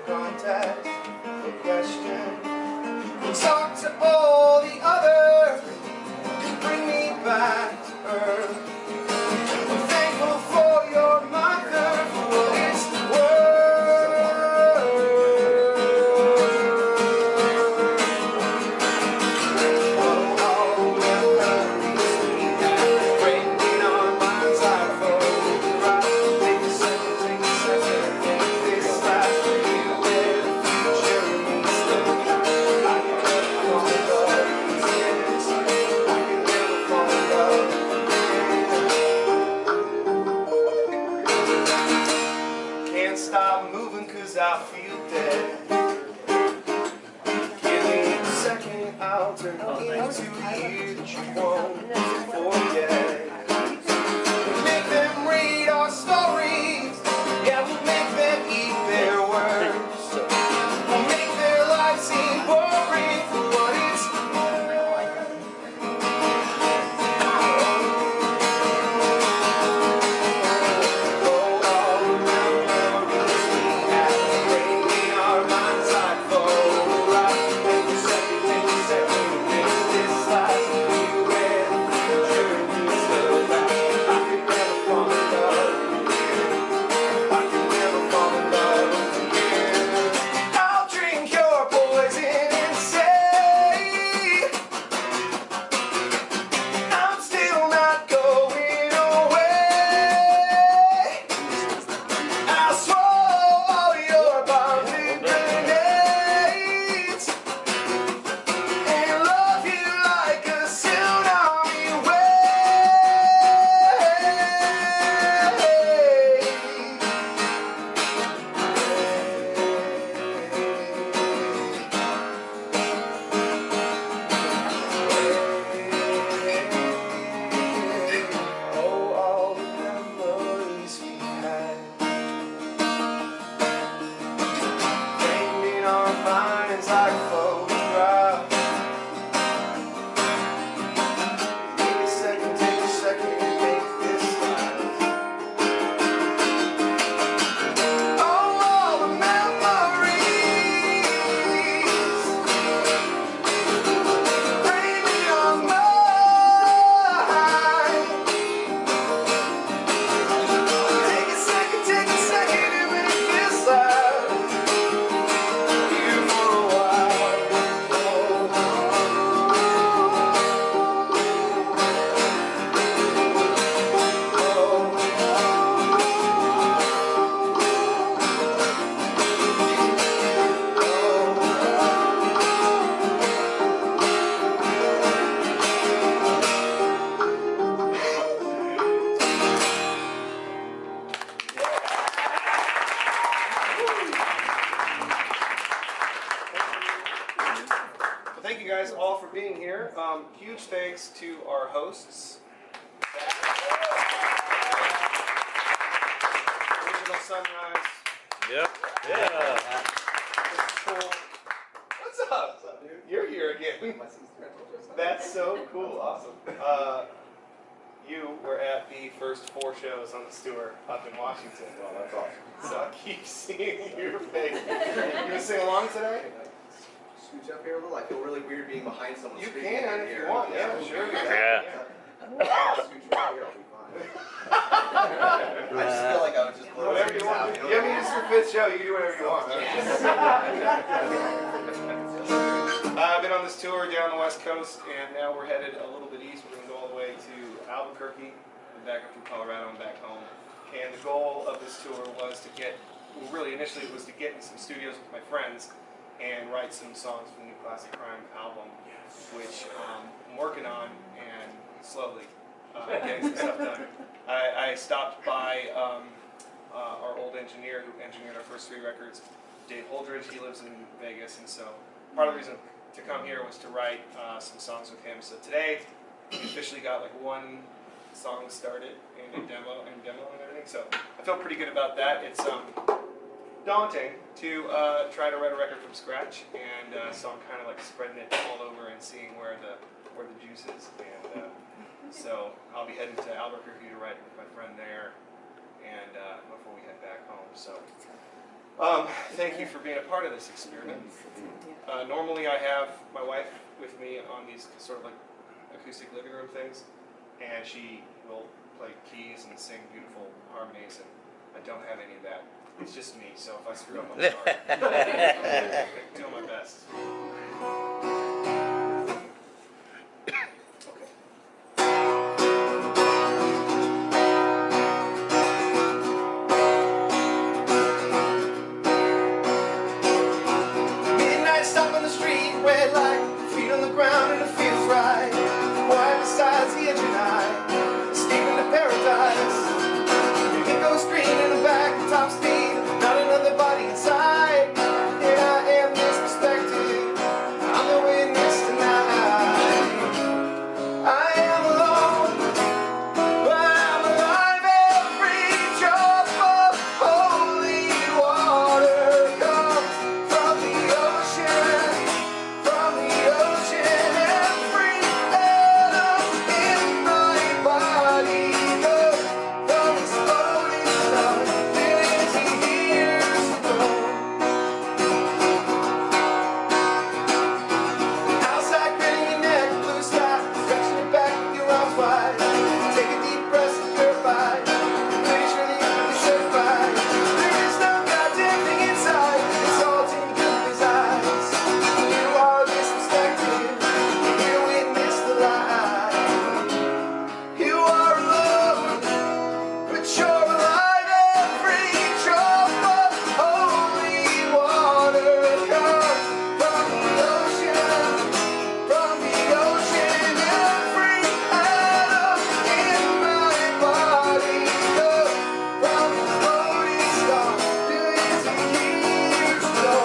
contact, no question. Talk to all the others, bring me back to earth. I'm thankful for your mother, for what it's worth. Oh, all the memories we had, breaking our minds like photographs. Take a second, make this last for you and the future means the past. I can never fall in love again. I can never fall in love again. Can't stop moving 'cause I feel dead. Give me a second, I'll turn into the year that you won't forget. Make them read our stories, yeah, we'll make them eat their words. We'll make their lives seem boring for what it's worth. Oh, all the memories we had, breaking our minds like photographs. Take a second, make this last for you and the future means the past. I could never fall in love again. I could never fall in love again. I'll drink your poison and say I'm still not going away. I'll swallow all your bombs and grenades and love you like a tsunami Oh, all the memories we had, framed in our minds like photographs. Take a second, and make this last. Oh, all the memories framed in our minds. Take a second, and make this last. Here for a while. Well, thank you guys all for being here. Huge thanks to our hosts. Original Sunrise. Yep. Yeah. Cool. What's up, dude? You're here again. That's so cool. Awesome. You were at the first 4 shows on this tour up in Washington. Oh, that's awesome. So I keep seeing your face. You gonna sing along today? Scooch up here a little. I feel really weird being behind someone. You screaming can in if here. you want. Yeah, sure. Yeah. Scooch right here, I'll be fine. I just feel like I was just blowing Whatever you things out, want. you know Yeah, I what mean, it's your 5th show. You can do whatever you want. I've been on this tour down the West Coast, and now we're headed a little bit east. We're going to go all the way to Albuquerque, and back up through Colorado and back home. And the goal of this tour was to get, well, really initially it was to get in some studios with my friends and write some songs for the new Classic Crime album, which I'm working on and slowly getting some stuff done. I stopped by our old engineer who engineered our first 3 records, Dave Holdridge. He lives in Vegas, and so part of the reason to come here was to write some songs with him. So today we officially got like 1 song started and a demo and everything. So I feel pretty good about that. It's daunting to try to write a record from scratch, and so I'm kind of like spreading it all over and seeing where the juice is. And so I'll be heading to Albuquerque to write with my friend there, and before we head back home. So Thank you for being a part of this experiment. Normally I have my wife with me on these sort of like acoustic living room things, and she will play keys and sing beautiful harmonies, and I don't have any of that. It's just me, so if I screw up, I'm sorry. I'm doing my best. Stop on the street, red light, feet on the ground and it feels right. Wide besides the engine high, escaping to paradise. It goes green in the back, top speed, not another body inside. Yeah, I am this perspective, I'm the witness tonight. I am alone, but I'm alive. Every drop of holy water comes from the ocean. From the ocean, every atom in my body goes from exploding sun into years ago. Outside, gritting your neck, blue sky, stretching your back with your arms wide. Take a deep breath and purify. Pretty sure that you'll be certified. There is no goddamn thing inside. It's all too good in his eyes. You are this perspective. You witness the lie. You are alone, but you're alive. Every drop of holy water comes from the ocean. From the ocean, every atom in my body goes from exploding star to into years ago.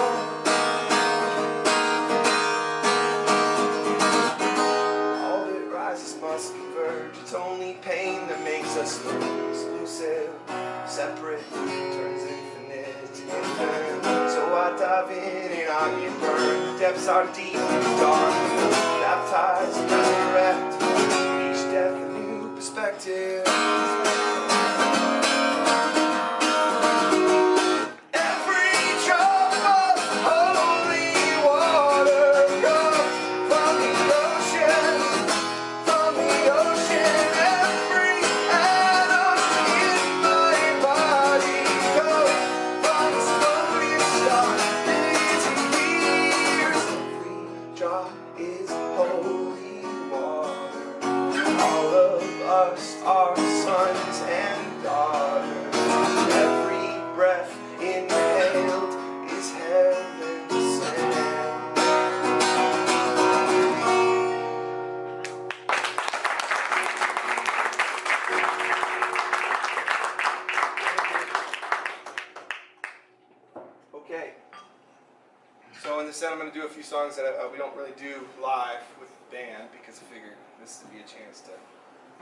All that rises must converge. It's only pain that makes us exclusive, separate, turns infinite to infinite. So I dive in and I get burned. The depths are deep and dark, baptized and resurrect. Each death a new perspective. Every drop of holy water comes from the ocean. From the ocean, every atom in my body goes from exploding star into years. Every drop is holy water. All of us are sons and daughters. Every breath inhaled is heaven sent. Okay. So in this set, I'm going to do a few songs that we don't really do live with the band because I figured this would be a chance to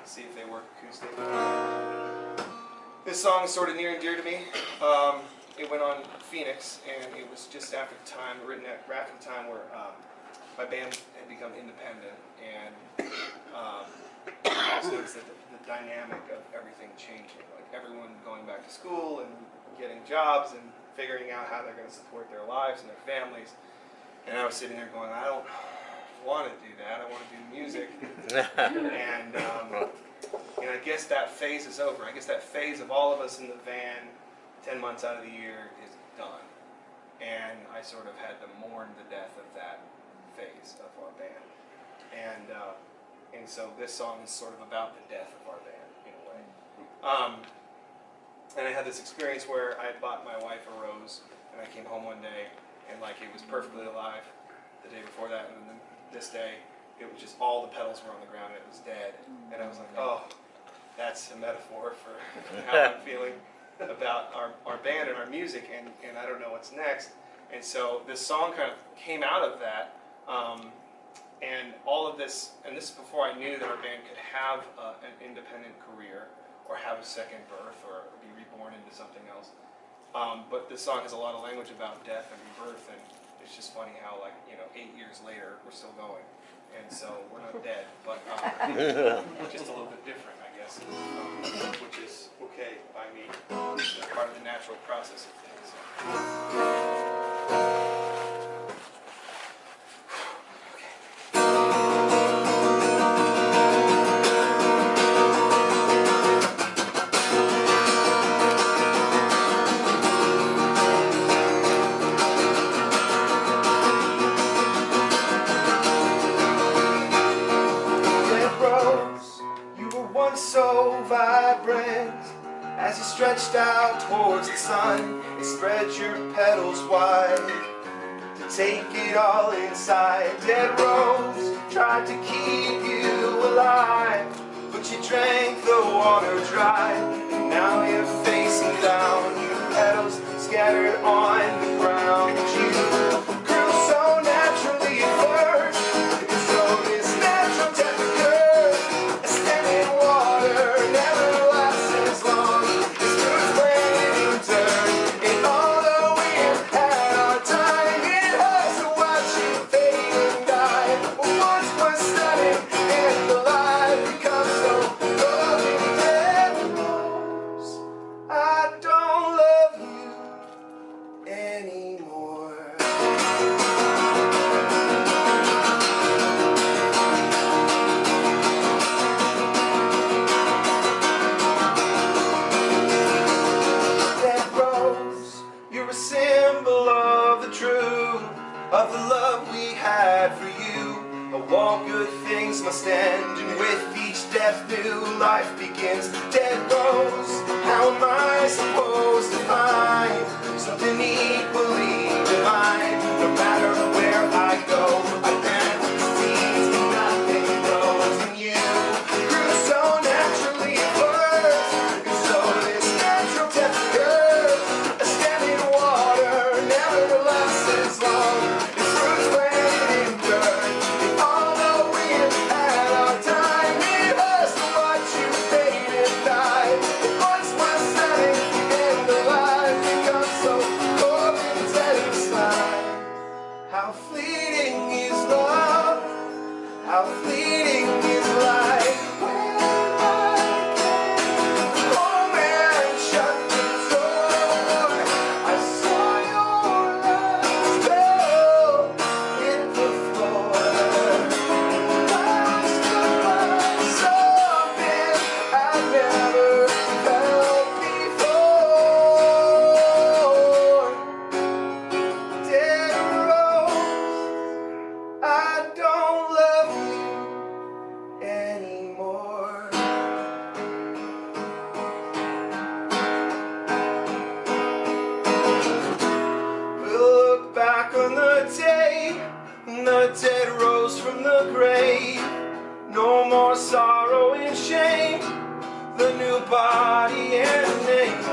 see if they work acoustic. This song is sort of near and dear to me. It went on Phoenix, and it was just after the time, written at after the time where my band had become independent, and also it's the dynamic of everything changing, like everyone going back to school and getting jobs and figuring out how they're going to support their lives and their families. And I was sitting there going, I don't want to do that. I want to do music. And I guess that phase is over. I guess that phase of all of us in the van 10 months out of the year is done. And I sort of had to mourn the death of that phase of our band. And so this song is sort of about the death of our band, in a way. And I had this experience where I had bought my wife a rose, and I came home one day, and like it was perfectly alive the day before that, and then this day, it was just all the petals were on the ground, and it was dead. And I was like, oh, that's a metaphor for how I'm feeling about our band and our music, and I don't know what's next. And so this song kind of came out of that, and all of this, and this is before I knew that our band could have an independent career, or have a second birth, or be reborn into something else. But this song has a lot of language about death and rebirth, and it's just funny how, like, 8 years later, we're still going. And so we're not dead, but just a little bit different, I guess, which is okay by me. It's part of the natural process of things. So vibrant as you stretched out towards the sun and spread your petals wide to take it all inside. Dead rose tried to keep you alive, but you drank the water dry, and now you're facing down, your petals scattered on the ground. You grew so naturally at first, and so this natural death occurred. A standing water never lasts as long as roots planted in dirt. And although we have had our time, it hurts to watch you fade and die. What once was stunning and alive becomes so cold and dead. Rose, I don't love you anymore. Dead rose, you're a symbol of the truth, of the love we had for you. All good things must end, and with each death new life begins. Dead rose, how am I supposed to find something equally divine? No matter where I go, I plant seeds and nothing grows. And you grew so naturally at first, and so this natural death occurs. A standing water never lasts as long as roots planted in dirt. And although we have had our time, it hurts to watch you fade and die. What once was stunning and alive becomes so cold and dead inside. How fleeting is love? How fleeting is life? When I came home and shut the door, I saw your last spell hit the floor. I stood by something I'd never felt before. Dead rose, I don't love you anymore. We'll look back on the day when the dead rose from the grave. No more sorrow and shame, the new body and name.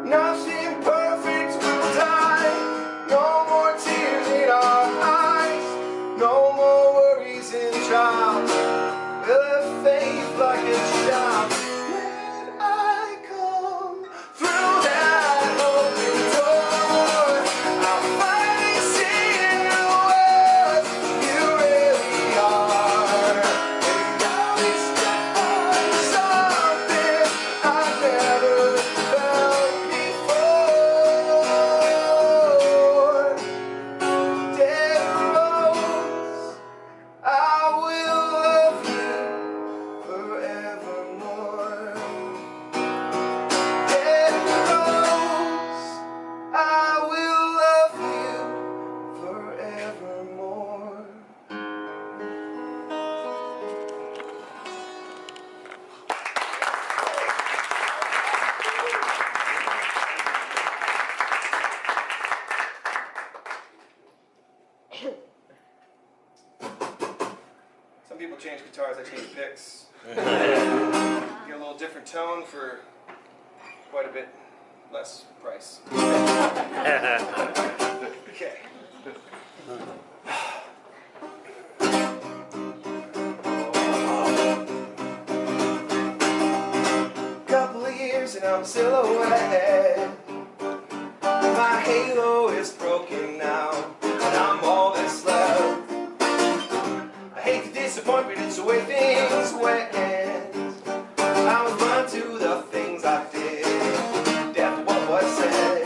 Nothing perfect will die, no more tears in our eyes, no more worries and trials. We'll have faith like a child. When I come through that open door, I'll finally see what you really are. And now it's something I've never felt before. Dead rose, I will love you forevermore. Dead rose, I will love you forevermore. Some people change guitars, I change picks. Get a little different tone for quite a bit less price. Okay. Couple of years and I'm silhouette. My halo is broken now, and I'm all that's left. I hate to disappoint, but it's the way things went. I was blind to the things I did, deaf to what was said.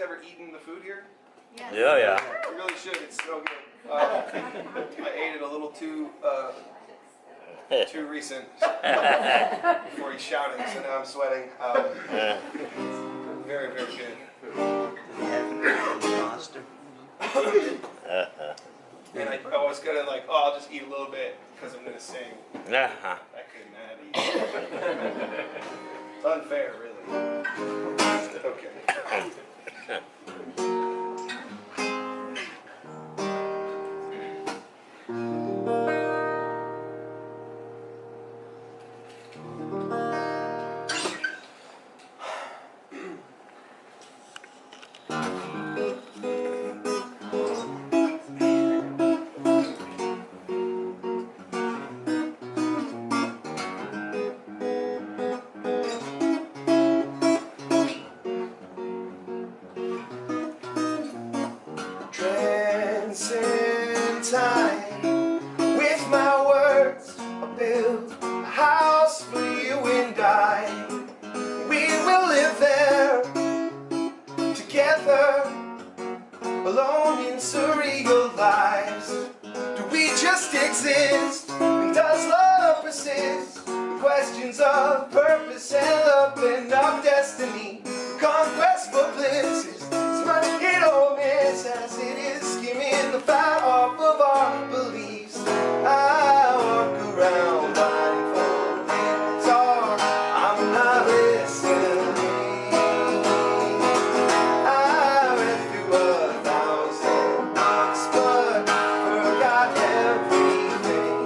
ever eaten the food here? Yeah, yeah. You really should. It's so good. I ate it a little too recent before he's shouting, so now I'm sweating. Very, very good. Monster. And I was gonna like, oh, I'll just eat a little bit because I'm gonna sing. Uh-huh. I couldn't have eat. It's unfair, really. Okay. Transcend time with my words. I'll build a house for you and I. We will live there together, alone in surreal lives. Do we just exist? And does love persist? The questions of purpose and love and of destiny. The conquest for bliss is as much hit or miss as it is skimming the fat off of our beliefs. I walk around blindfolded, dark. I'm not listening. I read through 1,000 books, but forgot everything.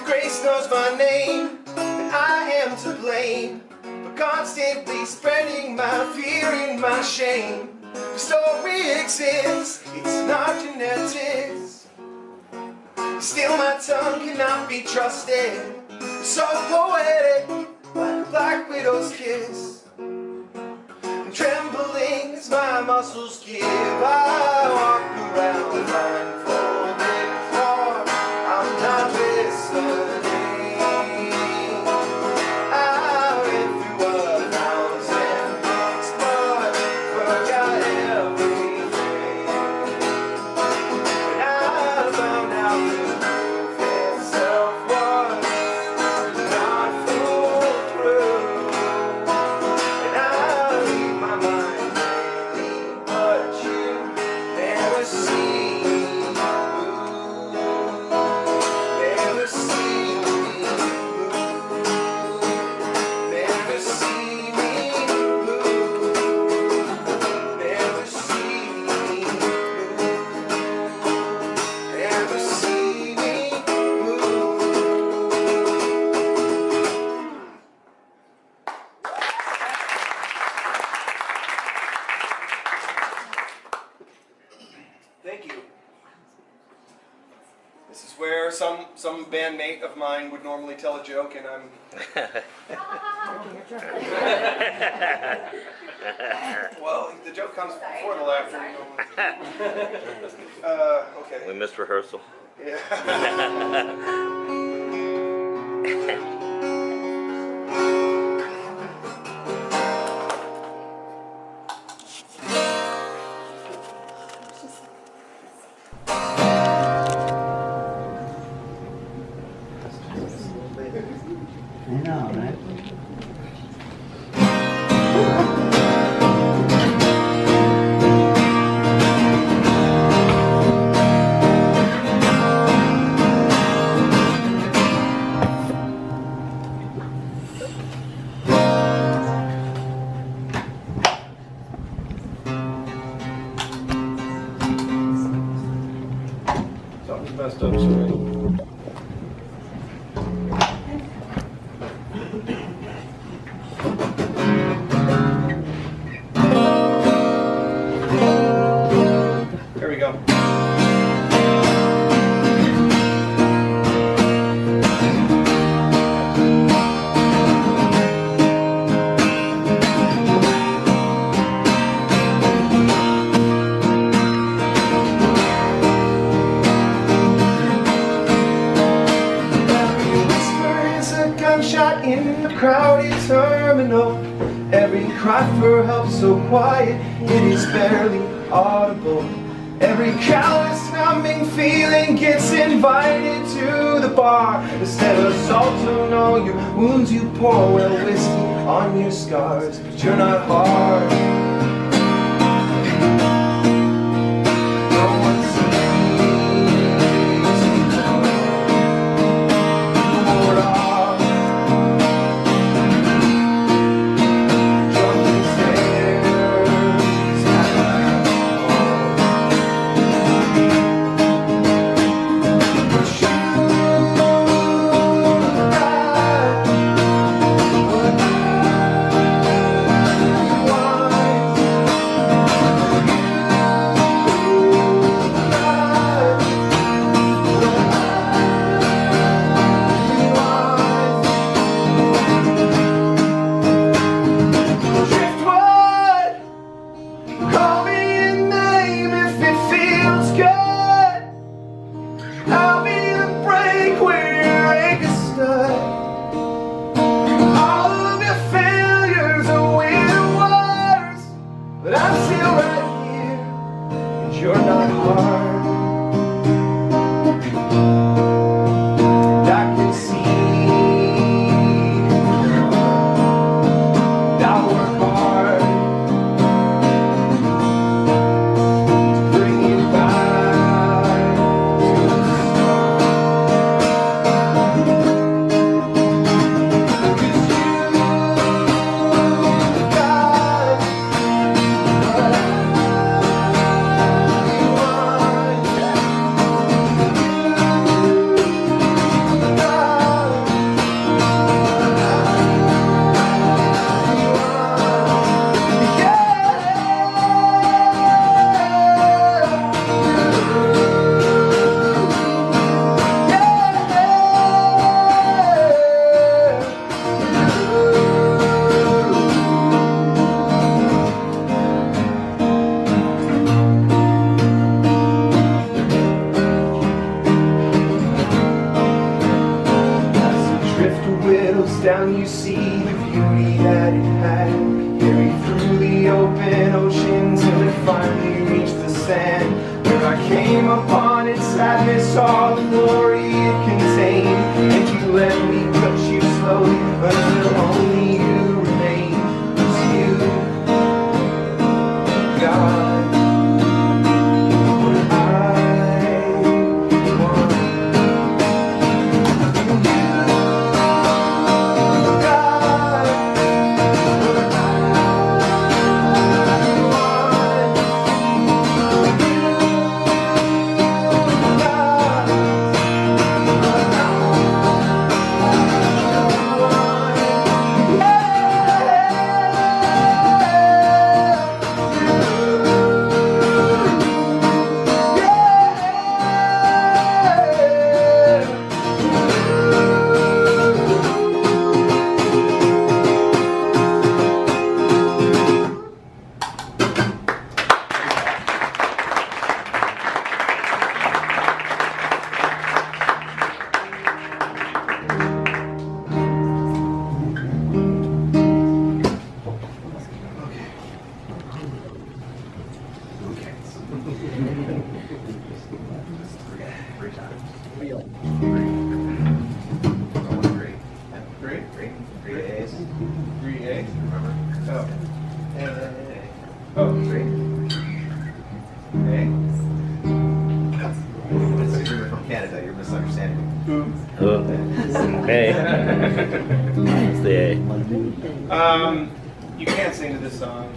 Grace knows my name, and I am to blame for constantly spreading my fear and my shame. The story exists, it's not genetics. Still my tongue cannot be trusted. So poetic, like a black widow's kiss. And trembling as my muscles give, I walk around blindfolded, for I'm not listening. I read through 1,000 books, but forgot everything. And I found out the proof itself was not foolproof. And I read my mind daily, but you never see me move. Never see me move. Never see me move. Never see me move. Never see me move. Thank you. This is where some bandmate of mine would normally tell a joke, and I'm. Well, the joke comes before the laughter. Okay. We missed rehearsal. Yeah. I know, right? Something's messed up, sorry. There we go. in the crowded terminal. Every cry for help so quiet, it is barely audible. Every callous, numbing feeling gets invited to the bar. Instead of salt on all your wounds, you pour well whiskey on your scars. But you're not hard. No one sees you ward off. Drunken stares at the wall. But you got what I want. Driftwood, call me a name if it feels good. I'll be the break where your anchor stood. All of your failures are winter wars, but I'm still right here, and you're not hard. And I can see that I work hard to bring you back to the start. 'Cause you got what I want. As the drifter whittles down, you see the beauty that it had. Carried through the open ocean till it finally reached the sand. Where I came upon its sadness, saw the glory it contained. And you let me touch you slowly until only you remain. 'Cause you got what I want. Three A's. Remember? Oh. Oh, three. It's you're from Canada. You're misunderstanding. Hey. It's the A. You can't sing to this song.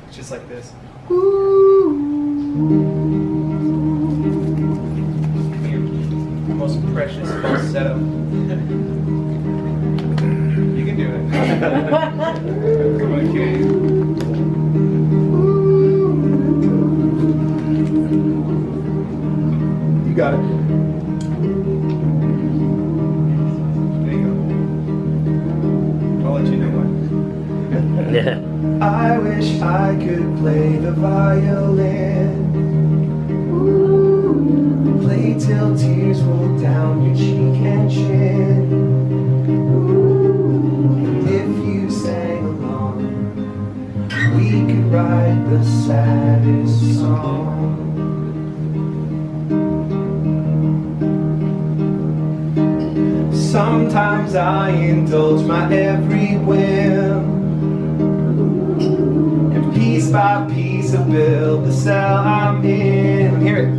It's just like this. Your most precious falsetto. You can do it. Come on, kid. You got it. There you go. I'll let you know when. Yeah. I wish I could play the violin. Play till tears roll down your cheek and chin. sometimes I indulge my every whim. And piece by piece I build the cell I'm in. Hear it.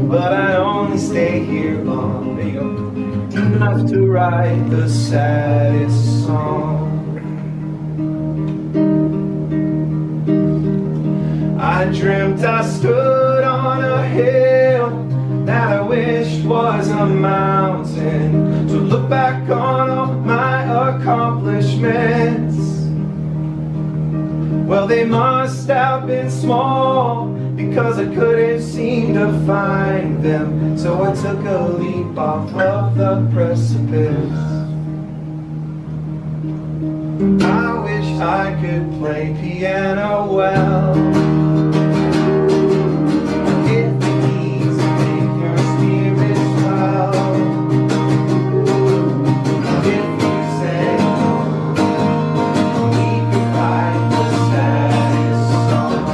But I only stay here long, there you go, enough to write the saddest song. I dreamt I stood on a hill that I wished was a mountain, to look back on all my accomplishments. Well, they must have been small, because I couldn't seem to find them. So I took a leap off of the precipice. I wish I could play piano well. Hit the keys and make your spirit swell. If you say we could write the saddest song.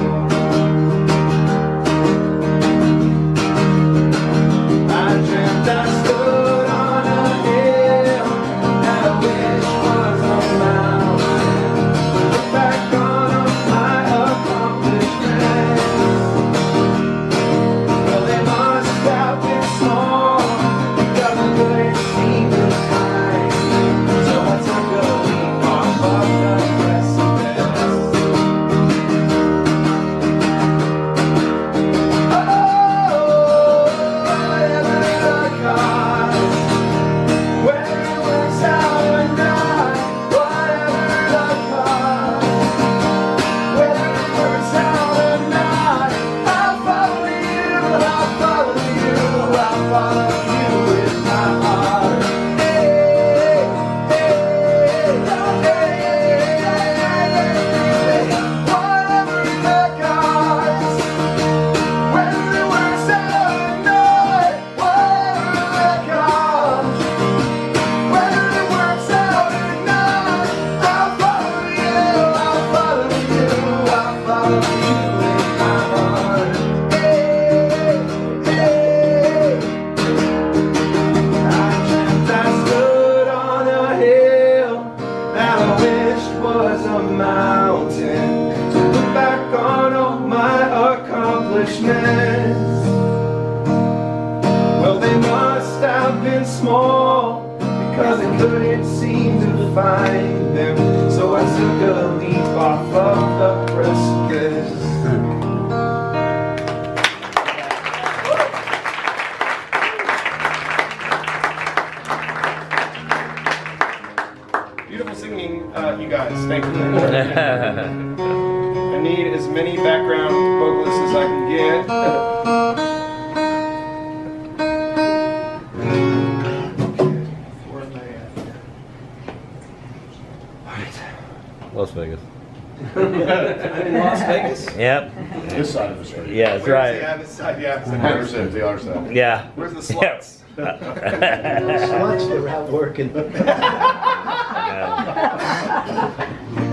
I dreamt I stood on a hill that I wish was a mountain. Look back on all my accomplishments. Well, they must have been small, because I couldn't seem to find them. So I took a leap off of the precipice. Whether it works out or not, whatever the cost, whether it works out or not, I'll follow you, I'll follow you, I'll follow you with my heart. Hey, hey, hey, whatever the cost, whether it works out or not, whatever the cost. Whether it works out or not, I'll follow you, I'll follow you, I'll follow you with my heart. Hey, hey. I dreamt I stood on a hill that I wished was a mountain, to look back on all my accomplishments. Well, they must have been small, because I couldn't seem to find them. So I took a leap off of the precipice. Beautiful singing, you guys. Thank you. I need as many background vocalists as I can get. Where am I at here? All right. Las Vegas. I'm in Las Vegas. Yep. This side of the street. Yeah, that's Where's right. the other side? Yeah, it's in 100% the other side. Yeah. Where's the sluts? Sluts, they're out working.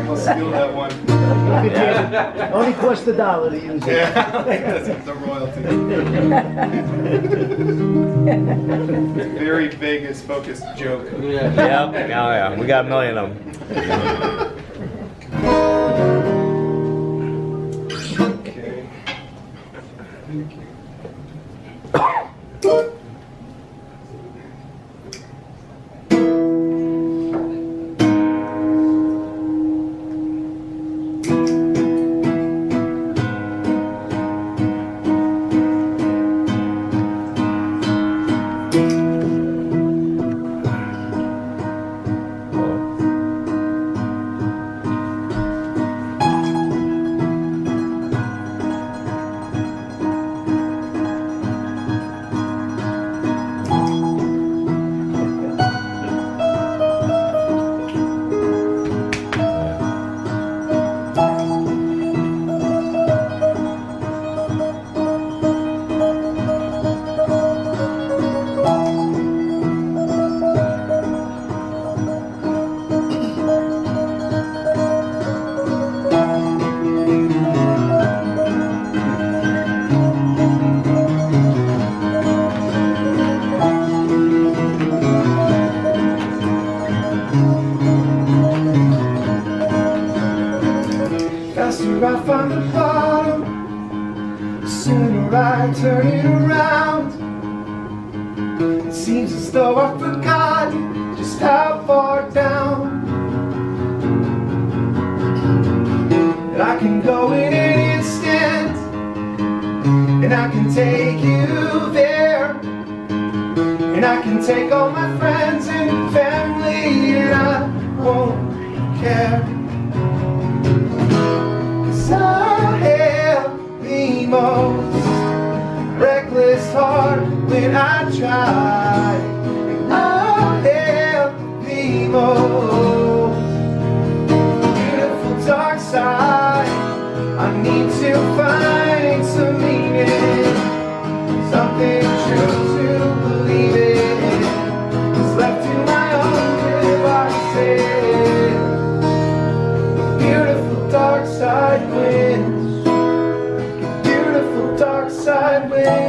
I'll steal that one. Only cost $1 to use it. Yeah, that's the royalty. Very Vegas focused joke. Yep. Oh yeah. We got a million of them. Okay. turning around. It seems as though I've forgotten just how far down that I can go in an instant, and I can take you there, and I can take all my friends and family, and I won't care, 'cause I have the most reckless heart when I try, and I have the most beautiful dark side. I need to find some meaning, something true to believe in. It's left to my own devices. The beautiful dark side wins. Beautiful dark side wins.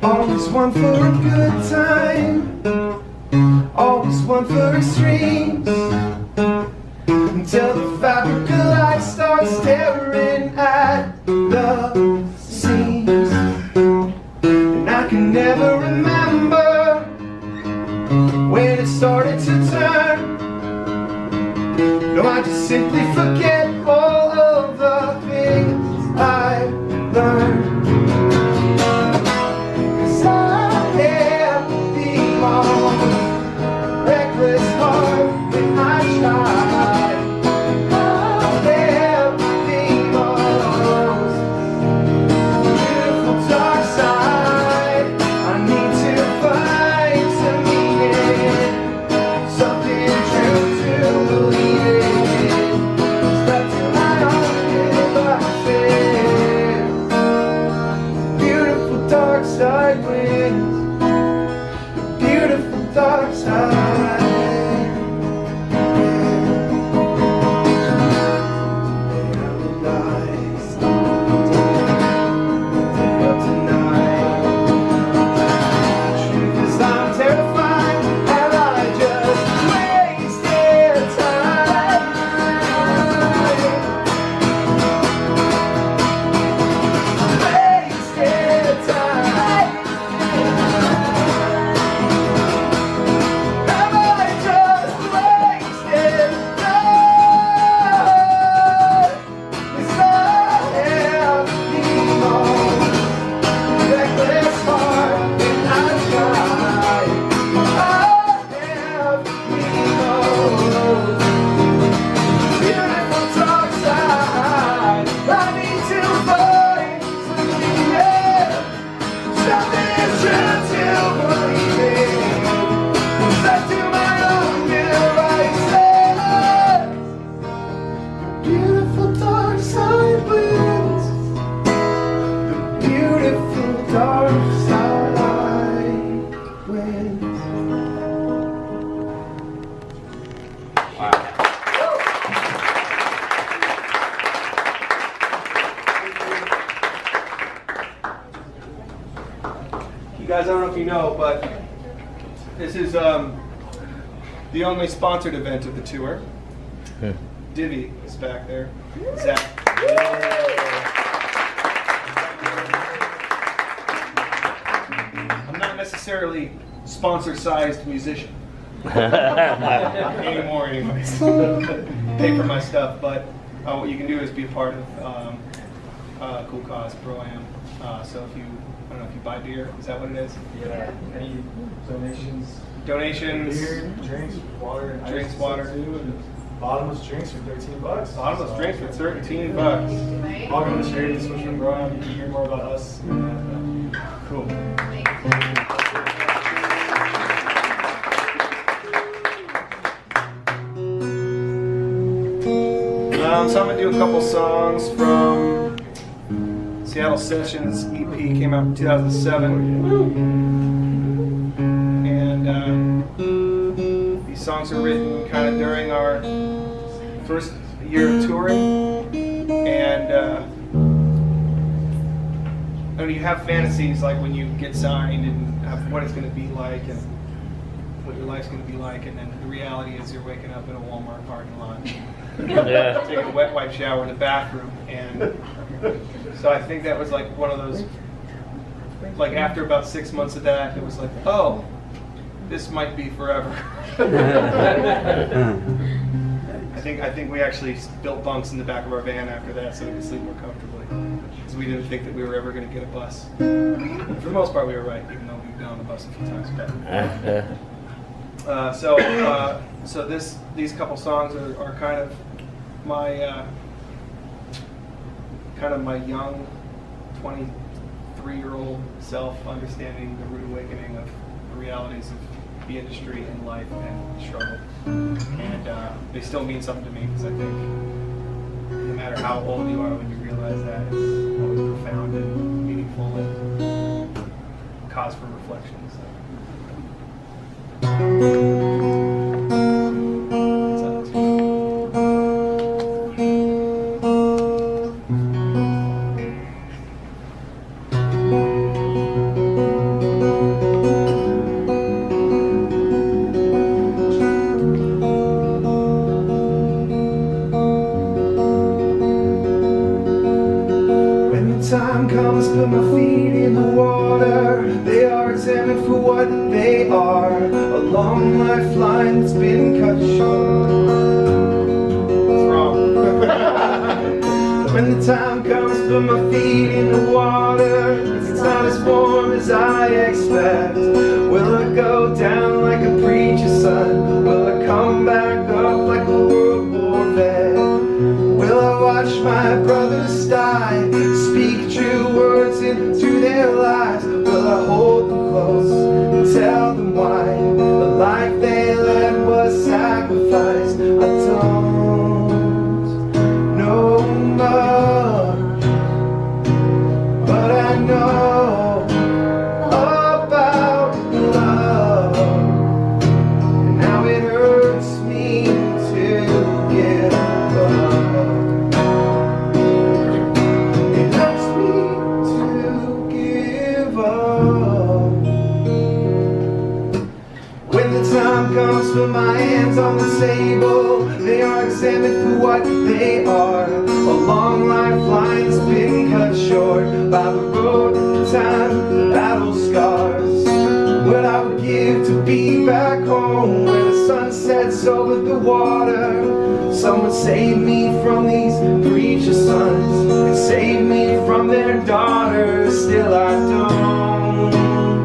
Always one for a good time, always one for extremes, until the fabric of life starts tearing at the seams. And I can never remember when it started to turn. No, I just simply forget all of the things I learned. 'Cause I have the most reckless heart when I try. I have the most beautiful dark side. I need to find some meaning, something true to believe in. It's left to my own devices. Beautiful dark side wins. Beautiful dark side. Beautiful dark side wins. The beautiful dark side wins. You guys, I don't know if you know, but this is the only sponsored event of the tour. Divvy is back there. Zach. I'm not necessarily sponsor-sized musician anymore, anyways. Pay for my stuff, but what you can do is be a part of Cool Cause Pro-Am. So if you, I don't know if you buy beer, is that what it is? Yeah, any donations? Donations. Beer, drinks, water, and Drinks, ice water. too, and bottomless drinks for $13. Bottomless drinks for $13. Log on to charity, switch from Brian. You can hear more about us. Cool. So I'm gonna do a couple songs from Seattle Sessions EP, came out in 2007, and these songs are written kind of during our first year of touring, and you have fantasies like when you get signed and what it's going to be like, and what your life's going to be like, and then the reality is you're waking up in a Walmart parking lot, Yeah. taking a wet wipe shower in the bathroom, and so I think that was like one of those, like after about 6 months of that, it was like, oh, this might be forever. I think we actually built bunks in the back of our van after that so we could sleep more comfortably, because we didn't think that we were ever going to get a bus. And for the most part, we were right, even though we've been on the bus a few times back. So these couple songs are kind of my young 23-year-old self understanding the rude awakening of the realities of the industry and life and struggle. And they still mean something to me, because I think no matter how old you are, when you realize that, it's always profound and meaningful and cause for reflection. So. Time comes, put my feet in the water. They are examined for what they are. A long lifeline that's been cut short. What's wrong? When the time comes, put my feet in the water. It's not as warm as I expect. Will I go down like a preacher's son? Will I come back up like a World War vet? Will I watch my brothers die? Speak true words into their lives. Will I hold them close and tell them why the life they led was sacrifice? I don't know much, but I know about love, and how it hurts me to give up. Time comes, put my hands on the table. They are examined for what they are. A long lifeline's been cut short by the road, the time, battle scars. What I would give to be back home when the sun sets over the water. Someone save me from these preacher sons and save me from their daughters. Still I don't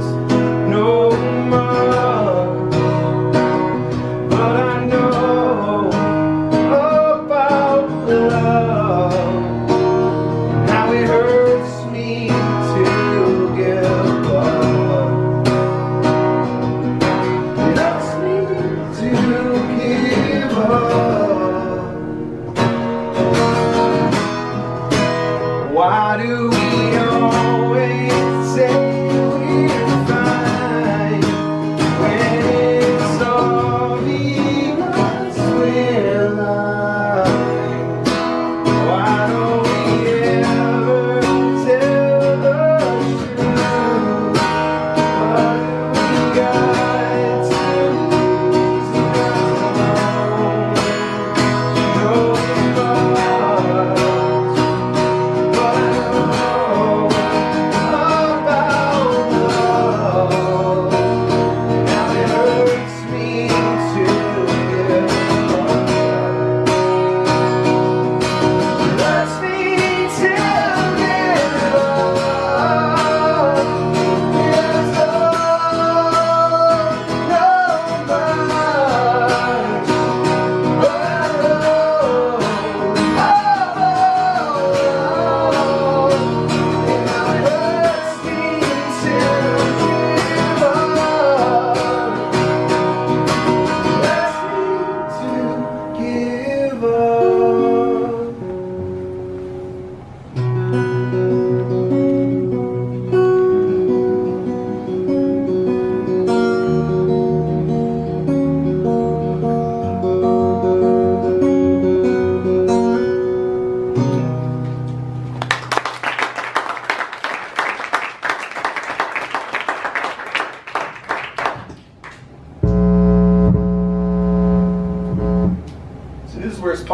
know much, but I know about love, and how it hurts me to give up. It hurts me to give up. Why do we always say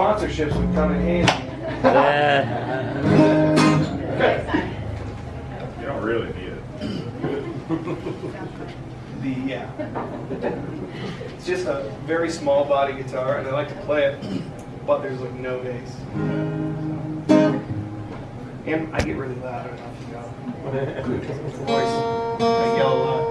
sponsorships would come in handy. Yeah. You don't really need it. It's just a very small body guitar, and I like to play it, but there's like no bass. And I get really loud. I don't know if you know. Voice. I yell a lot.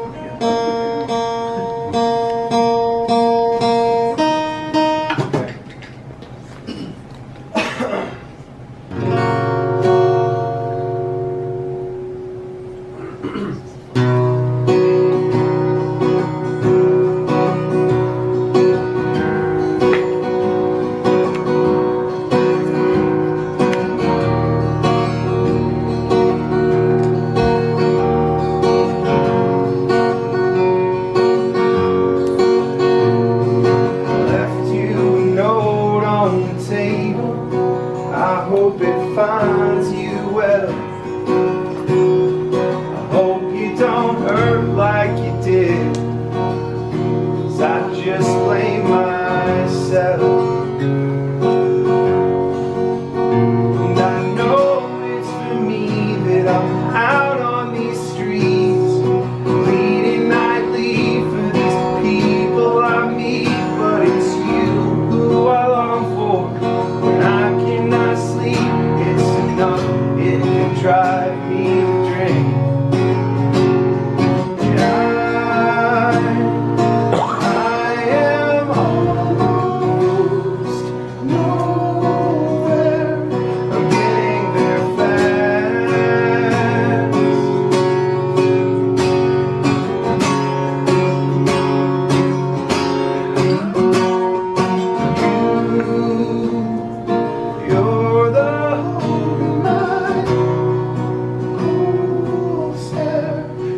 Finds you well. I hope you don't hurt like you did, 'cause I just blame myself. And I know it's for me that I'm out on these streets, bleeding nightly for these people I meet. But it's you who I long for when I cannot sleep. It can drive me to drink. I am almost nowhere. I'm getting there fast. You're the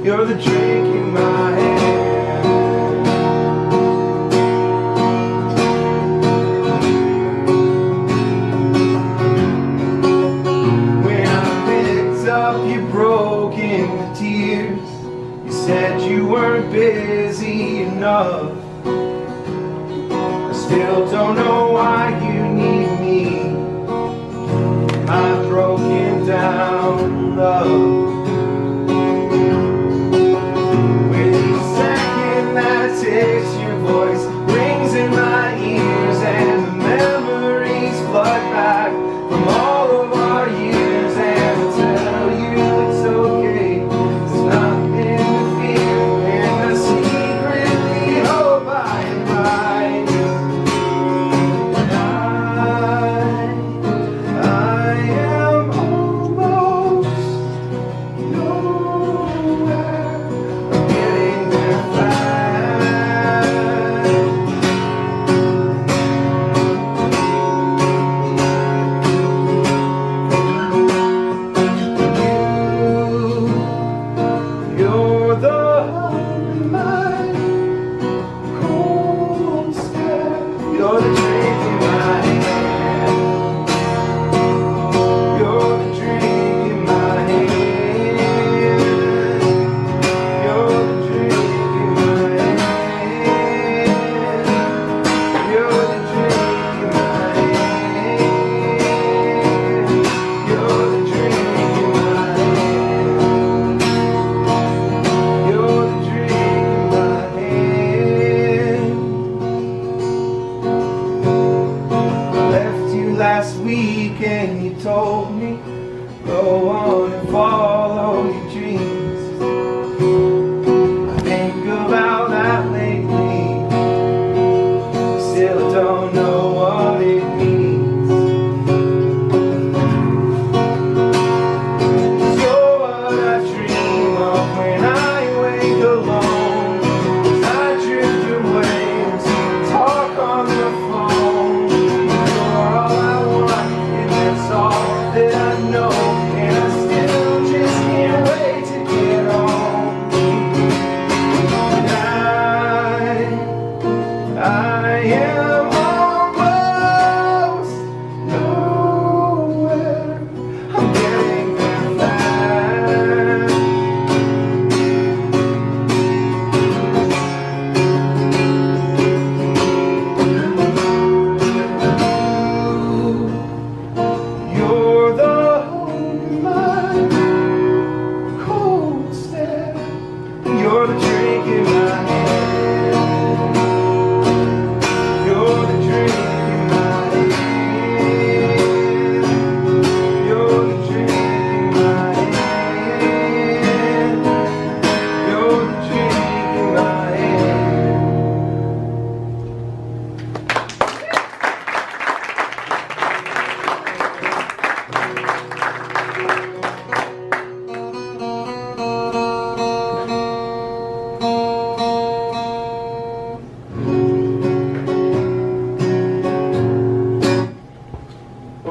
You're the drink in my hand. When I picked up you broke into tears. You said you weren't busy enough. I still don't know why you need me. My broken down love. Takes your voice, rings in my ears, and the memories flood back from all of our years. And I tell you it's okay, there's nothing to fear, and I secretly hope I am right. I am almost nowhere. I'm getting there fast. You're the hope in my cold stare. You're the drink in my hand. You're the drink in my hand. You're the drink in my hand. You're the drink in my hand. You're the drink in my hand. You're the drink in my hand. I left you last week and you told me, go on and follow your dreams. I think about that lately, still don't know what it means. So what I dream of when I wake alone, as I drift away to talk on the phone. You're all I want, and that's all that I know, and I still just can't wait.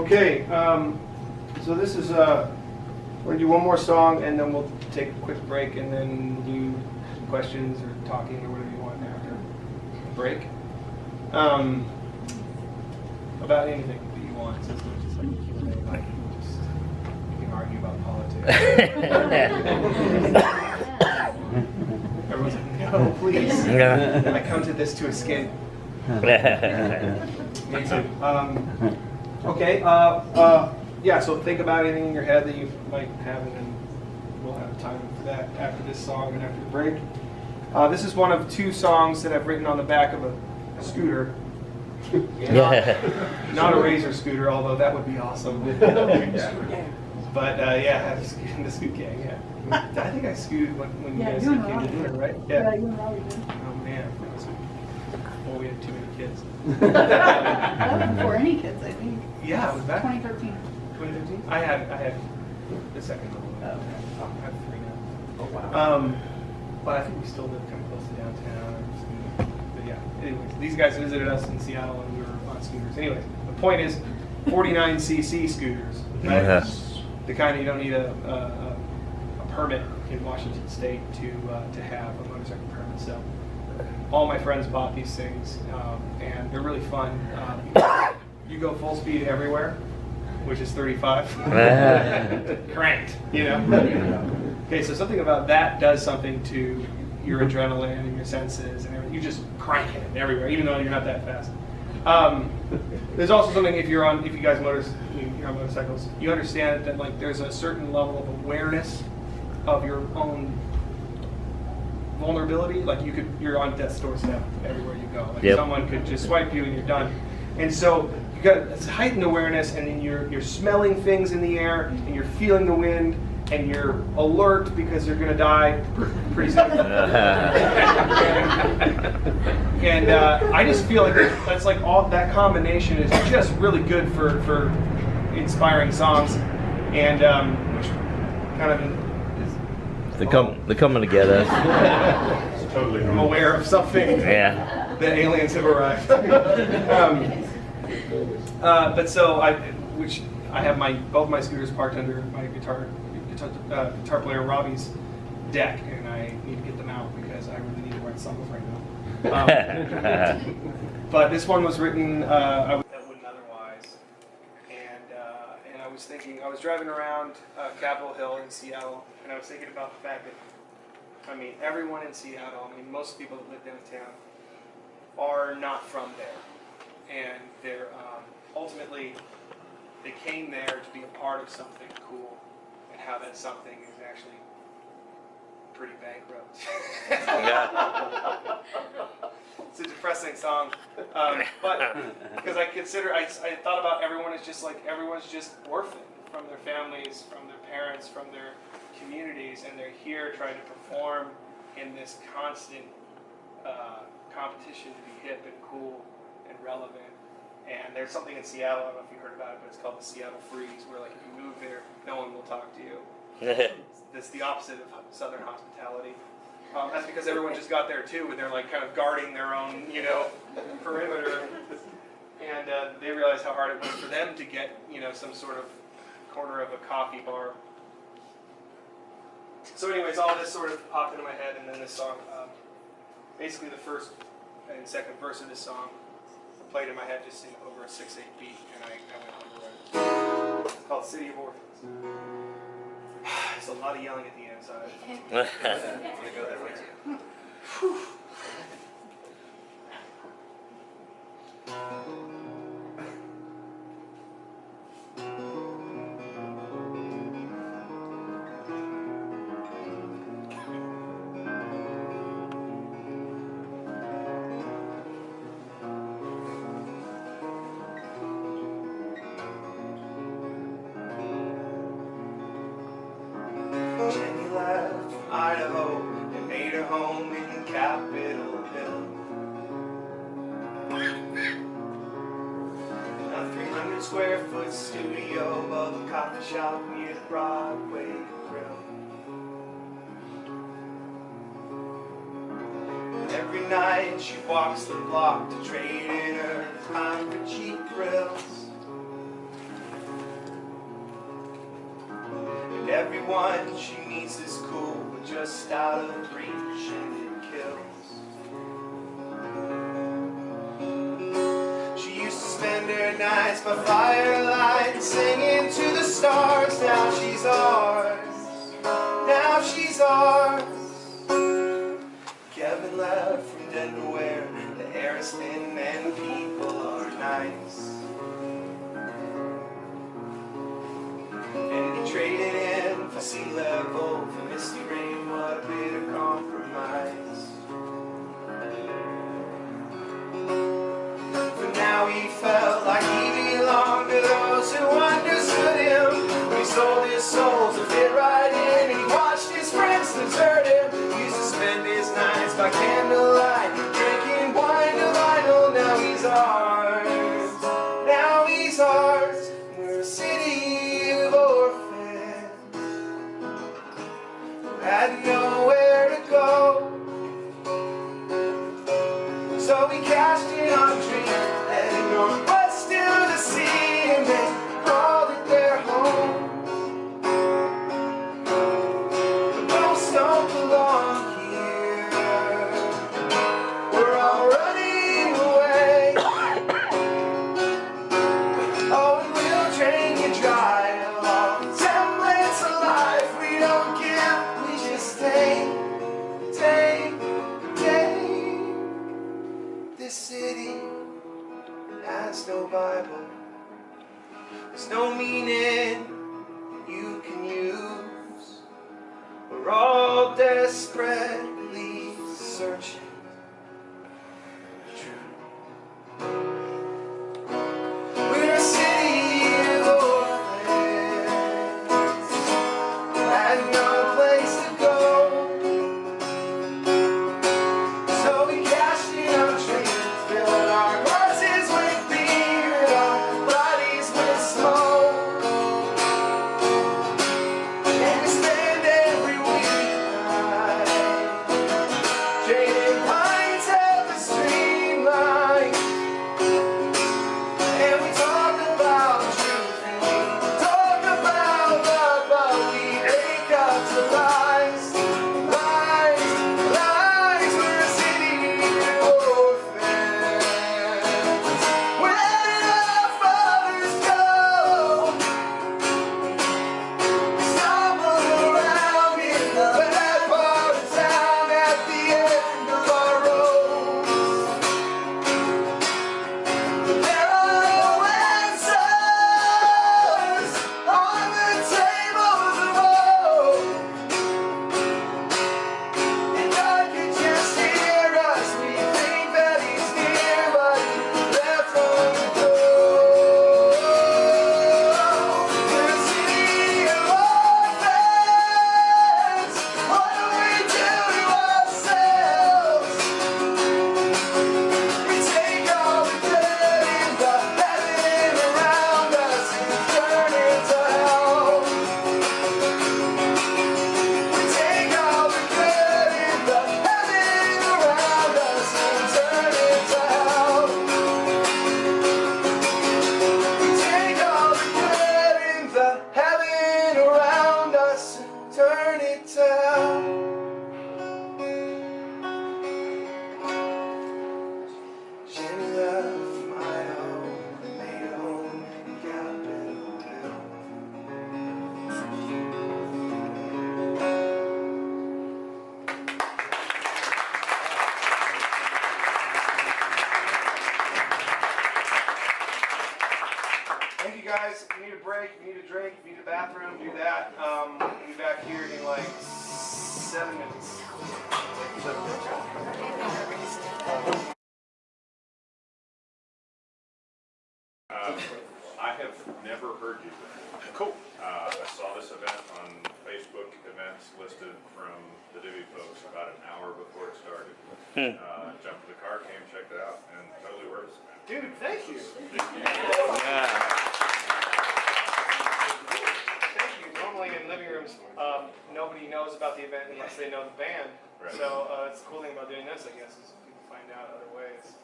Okay, so this is, we're gonna do one more song and then we'll take a quick break and then we'll do questions or talking or whatever you want after the break. About anything that you want, so it's not just like a Q&A, like you can argue about politics. Everyone's like, no, please. I come to this to escape. Me too. Okay, yeah, so think about anything in your head that you might have, and then we'll have time for that after this song and after the break. This is one of 2 songs that I've written on the back of a scooter. Not a Razor scooter, although that would be awesome. But yeah, I have in the Scoot Gang, yeah. I think I scooted when you guys came to dinner, right? Yeah, you and Robbie did. Oh man, well, we had too many kids. That was before any kids, I think. Yeah, it was back 2013. 2015. I had the second one. I have 3 now. Oh wow. But I think we still live kind of close to downtown. But yeah, anyways, these guys visited us in Seattle and we were on scooters. Anyways, the point is 49cc scooters, right? Yes. The kind you don't need a permit in Washington State to have a motorcycle permit. So all my friends bought these things, and they're really fun. You go full speed everywhere, which is 35. Cranked, you know? Okay, so something about that does something to your adrenaline and your senses and everything. You just crank it everywhere, even though you're not that fast. There's also something if you guys you're on motorcycles, you understand that like there's a certain level of awareness of your own vulnerability. Like you're on death's doorstep everywhere you go. Like someone could just swipe you and you're done. And so you got this heightened awareness, and then you're smelling things in the air, and you're feeling the wind, and you're alert because you're gonna die pretty soon. And I just feel like that's like all that combination is just really good for inspiring songs, and which kind of is. They're coming together. It's totally. I'm aware of something. Yeah. The aliens have arrived. But so I have both my scooters parked under my guitar player Robbie's deck, and I need to get them out because I really need to write songs right now. But this one was written that wouldn't otherwise, and I was thinking, I was driving around Capitol Hill in Seattle, and I was thinking about the fact that, I mean, everyone in Seattle, I mean, most people that live downtown are not from there, and they're ultimately they came there to be a part of something cool, and how that something is actually pretty bankrupt. It's a depressing song, but because I thought about everyone as just like everyone's just orphaned from their families, from their parents, from their communities, and they're here trying to perform in this constant competition to be hip and cool and relevant. And there's something in Seattle, I don't know if you heard about it, but it's called the Seattle Freeze, where like if you move there, no one will talk to you. That's the opposite of Southern hospitality. That's because everyone just got there too, and they're like kind of guarding their own, perimeter. And they realized how hard it was for them to get, some sort of corner of a coffee bar. So anyways, all this sort of popped into my head, and then this song, basically the first and second verse of this song played in my head just over a 6/8 beat, and I went on to write it. It's called City of Orphans. It's a lot of yelling at the end, so I'm going to go that way too. Jenny left from Idaho and made her home in Capitol Hill. A 300 square foot studio above a coffee shop near the Broadway Grill. Every night she walks the block to trade in her time for cheap thrills. Everyone she meets is cool, but just out of reach and it kills. She used to spend her nights by firelight, singing to the stars. Now she's ours, now she's ours. Kevin left from Denver where the air is thin and people are nice. And he traded in for sea level, for misty rain, what a bitter compromise. For now he felt like he belonged to those who understood him. When he sold his soul to fit right in, and he watched his friends desert him. He used to spend his nights by candlelight, drinking wine to vinyl. Now he's ours, now he's ours. We're a city of orphans who had nowhere to go. So we cashed in our dreams, heading northwest to the sea, and they called it their home. The ghosts don't belong here. We're all running away. Oh, and we'll drain you dry of all the templates of life. We don't give, we just take. This city has no Bible. There's no meaning you can use. We're all desperately searching for truth. We're a city of orphans, had no place to go. So we cashed in our dreams, filled our glasses with beer, our bodies with smoke. And we spend every weeknight trading pints at the streamline. And we talk about truth, and we talk about love, but we ain't got to lies, lies, lies. We're a city of orphans. Where did our fathers go? We stumble around in the bad part of town at the end of our road. There are no answers on the tables of old. And God could just hear us. We think that he's near, but he left on the door. We're a city of orphans. What do we do to ourselves? We take all the good in the heaven around us and turn it to hell. We take all the good in the heaven around us and turn it to hell. We take all the good in the heaven around us and turn it to hell. Jenny left my home and made a home in Capitol Hill. Thank you guys. If you need a break, if you need a drink, if you need a bathroom, do that. We'll be back here in like 7 minutes. I have never heard you. Cool. I saw this event on Facebook events listed from the Divi folks about an hour before it started. Jumped in the car, came, checked it out, and totally worth it. Dude, thank you. Yeah. Thank you. Normally in living rooms, nobody knows about the event unless they know the band. Right. So it's the cool thing about doing this, I guess, is people find out other ways.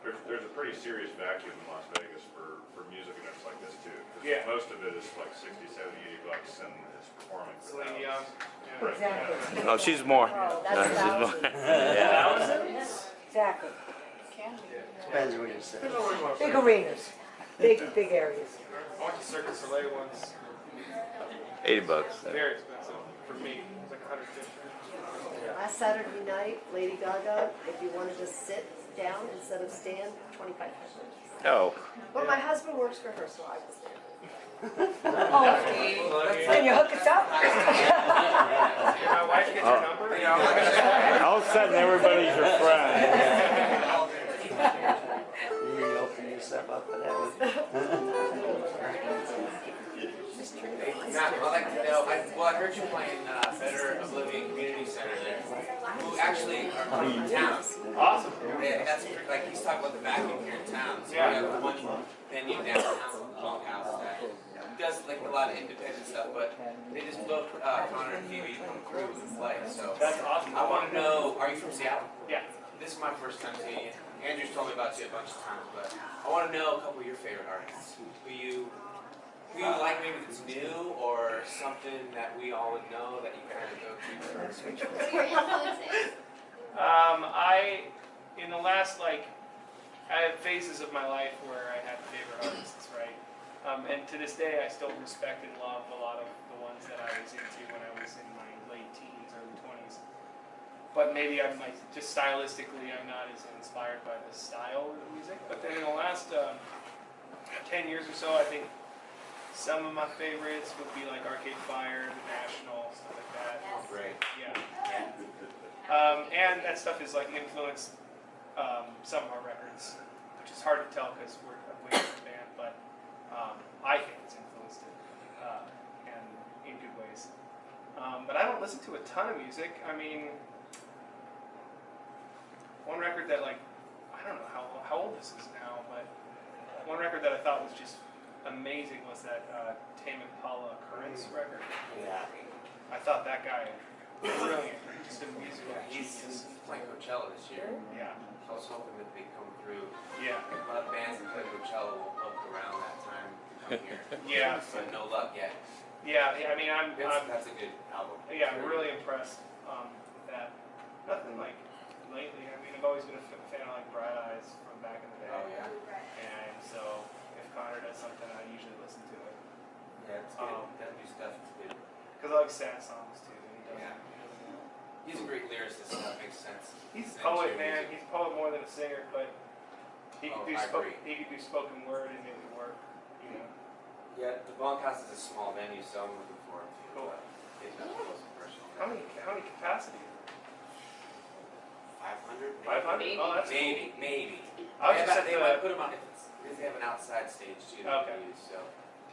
There's a pretty serious vacuum in Las Vegas for music events like this too, because Yeah. Most of it is like 60, 70, 80 bucks and it's performing for Celine thousands. Dion. Exactly. No, she's more. Oh, No, that's she's more. thousands. Yeah. Exactly. Can be. Depends what you say. Big arenas, big areas. I went to Cirque du Soleil once. $80. Very expensive for me. It was like 150. Last Saturday night, Lady Gaga, if you wanted to sit down instead of stand, $2,500. Oh. But my husband works for her, so I was there. Oh, and you hook us up? Did my wife get your number? All of a sudden, everybody's your friend. You open yourself up for that one. Matt, I'd like to know, I heard you playing Better Oblivion Community Center there, who actually are from town. Awesome. Yeah, that's like, he's talking about the vacuum here in town. So Yeah. we have one venue downtown, Longhouse, that does like a lot of independent stuff, but they just booked Connor and Phoebe come through and play. So That's awesome. I want to know, are you from Seattle? Yeah. This is my first time seeing you. Andrew's told me about you a bunch of times, but I want to know a couple of your favorite artists. Who you like, maybe that's new, or something that we all would know that you kind of go to first? What are your influences? In the last, I have phases of my life where I had favorite artists, right? And to this day, I still respect and love a lot of the ones that I was into when I was in my late teens, early 20s. But maybe I'm just stylistically, I'm not as inspired by the style of the music. But then in the last 10 years or so, I think some of my favorites would be like Arcade Fire, The National, stuff like that. Yes. Great. Yeah. And that stuff is influenced some of our records, which is hard to tell because we're a way different band, but I think it's influenced it, and in good ways. But I don't listen to a ton of music. I mean, one record that I don't know how old this is now, but one record that I thought was just amazing was that Tame Impala Currents record. Yeah. I thought that guy brilliant, just a musical He's genius. playing Coachella this year. Yeah, I was hoping that they'd come through. yeah, A lot of bands that play Coachella will look around that time to come here. yeah, But no luck yet. yeah. I mean, I'm That's a good album. yeah, I'm really impressed with that. Nothing lately. I mean, I've always been a fan of Bright Eyes from back in the day, Oh, yeah. and so if Connor does something, I usually listen to it Yeah, it's good. That new stuff is good. because I like sad songs too. And he does. Yeah. He's a great lyricist, so that makes sense. He's a And poet, your man. music. He's a poet more than a singer, but he could Oh, do I agree. he could do spoken word and it would work. You know. Yeah, the Bunkhouse is a small venue, so I'm looking forward to Cool. getting up close and personal. How many capacity? 500? 500? Oh, that's Maybe, maybe. I was just at They the might put them on, if they have an outside stage too that Okay. they use, so.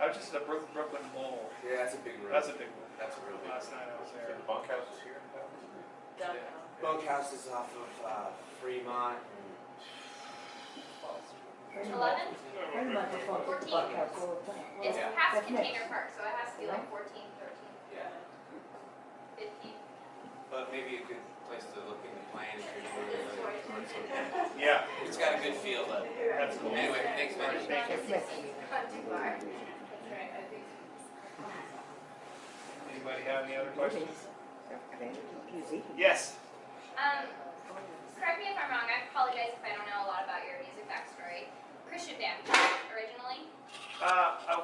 I was just at the Brooklyn Bowl. Yeah, that's a big room. That's a big one. That's a real big Last room. night I was there. The bunkhouse is here in town? Yeah. Bunkhouse is off of Fremont and 11? Pretty much a fun 14. bunkhouse all the time. It's Yeah. past That's next. Container Park, so it has to be like 14, 13, yeah. 15. But maybe a good place to look into playing if you're doing it. Yeah. It's got a good feel, but That's cool. anyway, thanks, man. Thank you. Not too far. Anybody have any other questions? Easy. Yes. Correct me if I'm wrong, I apologize if I don't know a lot about your music backstory. Christian band, originally?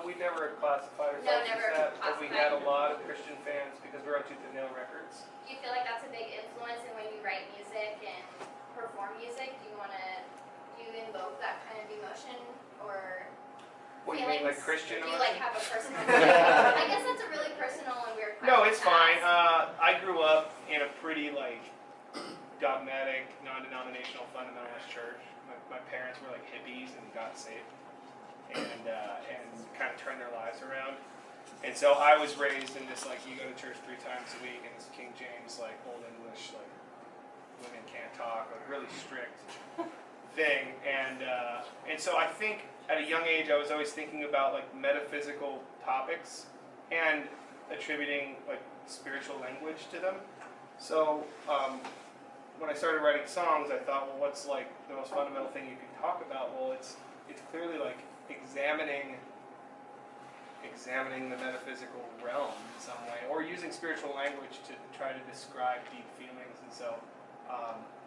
We never classified No, ourselves never as that, but we had a classified. lot of Christian fans because we're on Tooth and Nail Records. Do you feel like that's a big influence in when you write music and perform music? Do you invoke that kind of emotion or What do you feelings? mean, like Christian? Do you emotion? have a personal I guess that's a really personal and weird question. No, it's to fine. ask. I grew up in a pretty dogmatic, non-denominational fundamentalist church. My parents were hippies and got saved, and kind of turned their lives around. And so I was raised in this you go to church 3 times a week, and this King James Old English women can't talk, really strict thing. And so I think at a young age I was always thinking about metaphysical topics and attributing spiritual language to them. So when I started writing songs, I thought, well, what's the most fundamental thing you can talk about? Well, it's clearly examining examining the metaphysical realm in some way, or using spiritual language to try to describe deep feelings. And so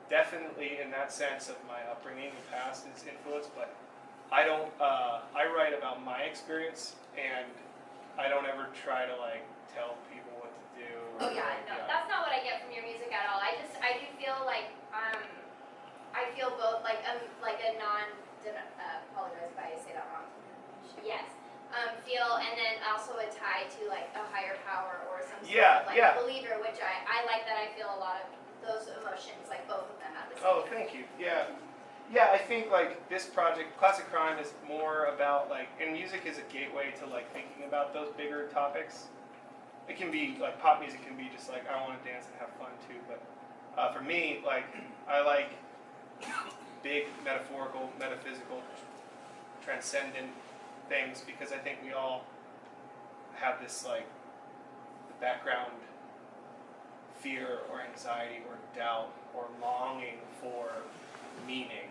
definitely in that sense of my upbringing and past is influenced, but I don't, I write about my experience, and I don't ever try to like tell people what to do. Oh yeah, no, that's not what I get from your music at all. I do feel like I feel both like a apologize if I say that wrong. Yes. Feel, and then also a tie to like a higher power or some sort of like a believer, which I like that. I feel a lot of those emotions, like both of them at the same time. Oh, thank you. Yeah. Yeah, I think like this project, Classic Crime, is more about like, and music is a gateway to like thinking about those bigger topics. It can be like pop music can be just like I want to dance and have fun too, but for me, like I like big metaphorical, metaphysical, transcendent things because I think we all have this like background fear or anxiety or doubt or longing for meaning,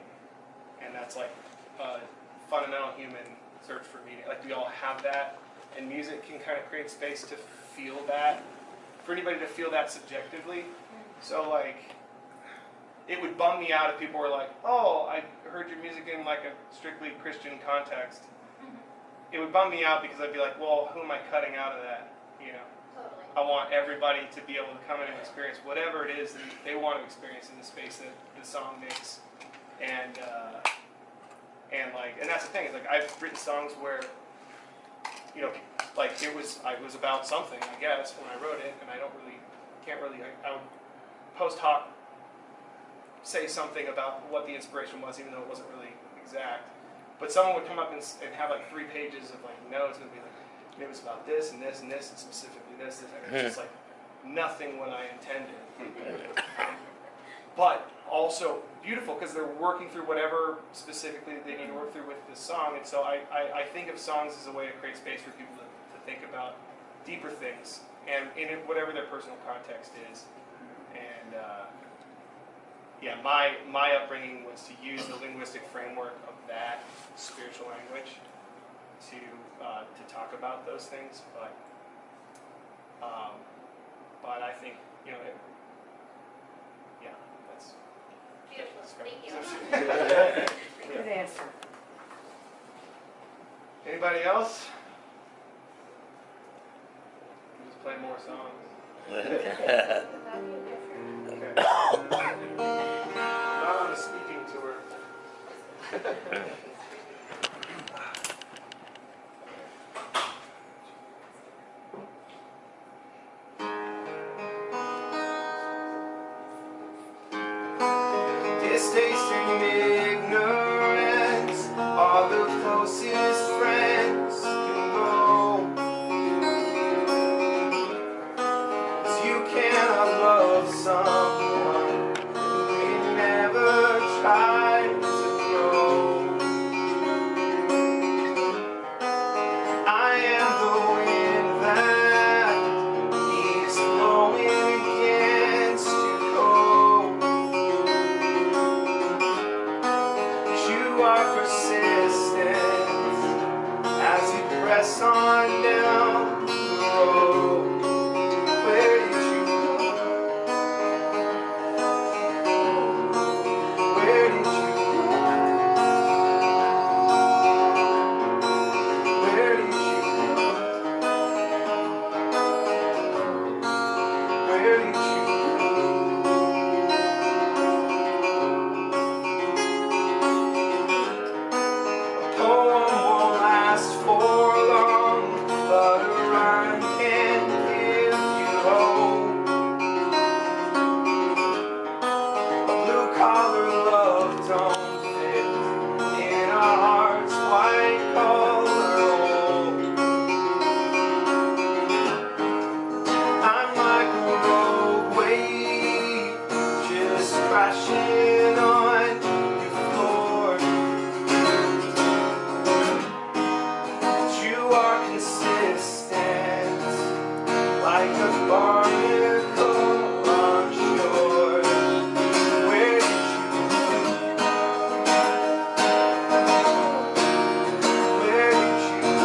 and that's like a fundamental human search for meaning. Like we all have that, and music can kind of create space to feel that, for anybody to feel that subjectively. So like it would bum me out if people were like, oh, I heard your music in like a strictly Christian context. It would bum me out because I'd be like, well, who am I cutting out of that? You know, Totally. I want everybody to be able to come in and experience whatever it is that they want to experience in the space that the song makes. And that's the thing, is like I've written songs where, you know, like it was about something, I guess, when I wrote it, and I would post hoc say something about what the inspiration was, even though it wasn't really exact. But someone would come up and have like 3 pages of like notes and be like, it was about this and this and this and specifically this, and it's just like nothing what I intended. But also beautiful because they're working through whatever specifically they need to work through with this song. And so I think of songs as a way to create space for people to think about deeper things and in whatever their personal context is. And yeah, my upbringing was to use the linguistic framework of that spiritual language to talk about those things, but I think, you know, that's Beautiful. Thank you. Good answer. Anybody else? We'll just play more songs. Okay. Not on a speaking tour. Distasting ignorance, all the closest friends can go. 'Cause you cannot love someone who never tried to grow. I am the wind that keeps blowing against your coat. You are persistent as you press on down the road. Where did you go? Where did you go? Where did you go? Where did you go? Poem won't last for long, but a rhyme can give you hope. A blue-collar love don't fit in our heart's white-collar hole. I'm like a rogue wave, just crashing on your floor. You are consistent, like a barnacle on shore. Where did you go? Where did you go?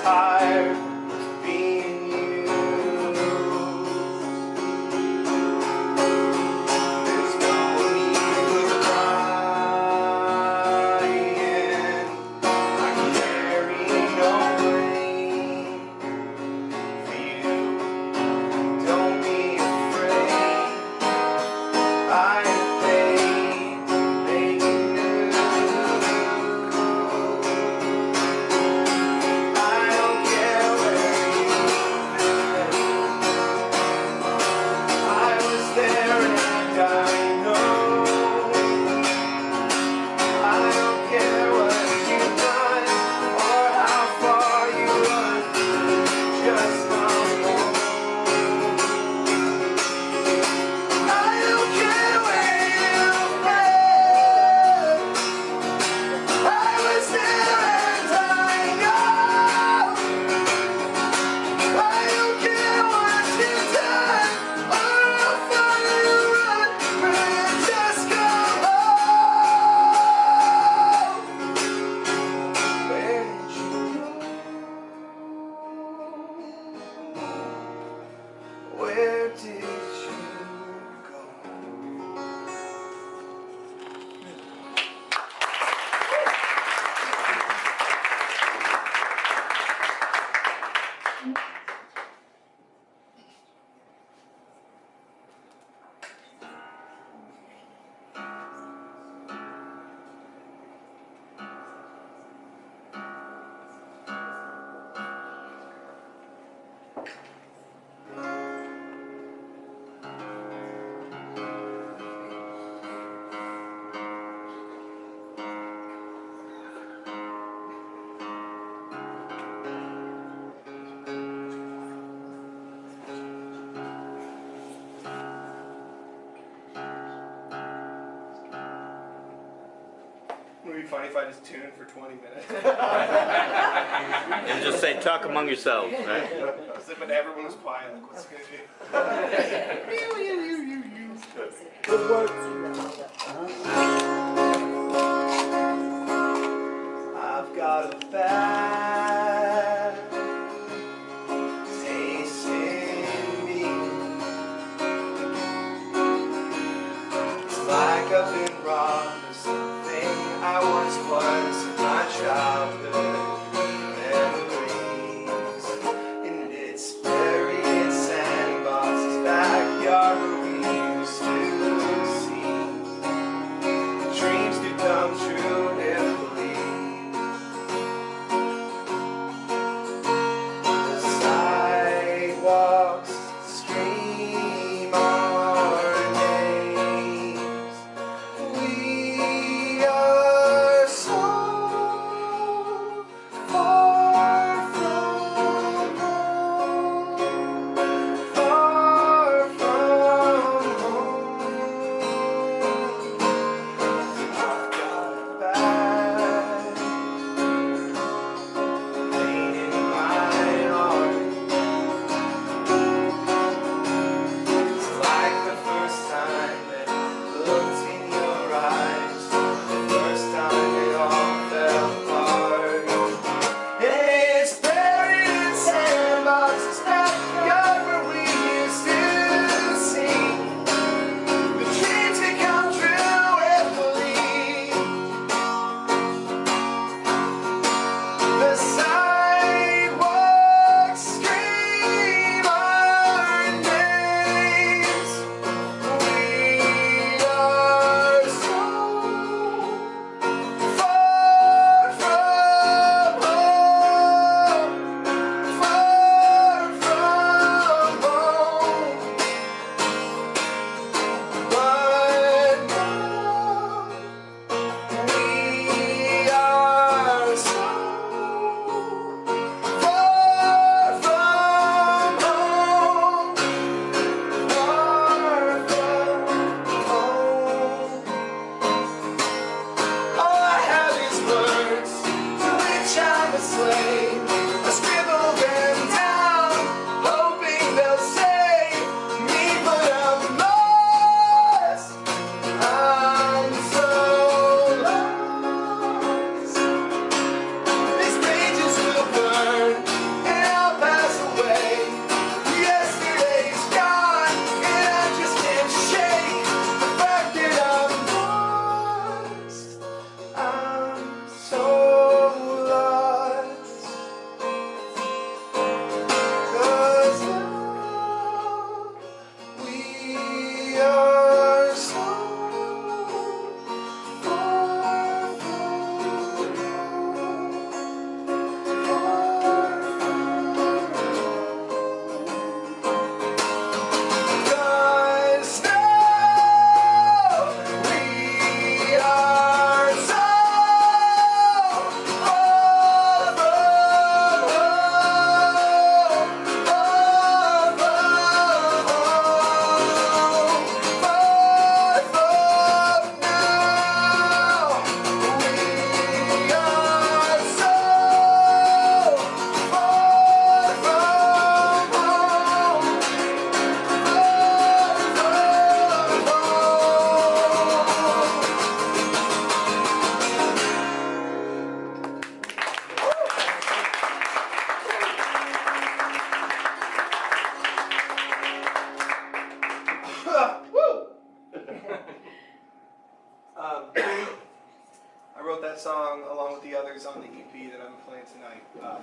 tired being used. There's no need for crying. I carry no blame for you. Don't be afraid. I have faith, making new. I don't care where you've been. I was there and I know. I don't care what you've done or how far you run. Just come home. I don't care where you've been. I was there and I know. I don't care what you've done or how far you run. Just come home. Where did you go? Where did you go? Would it be funny if I just tuned for 20 minutes? And just say, talk among yourselves, right? But everyone was quiet, like, what's going to do? Good work. I've got a bad taste in me. It's like I've been robbed of something I once was in my childhood memories. And it's buried in sandbox's backyard where we used to see dreams do come true if believed.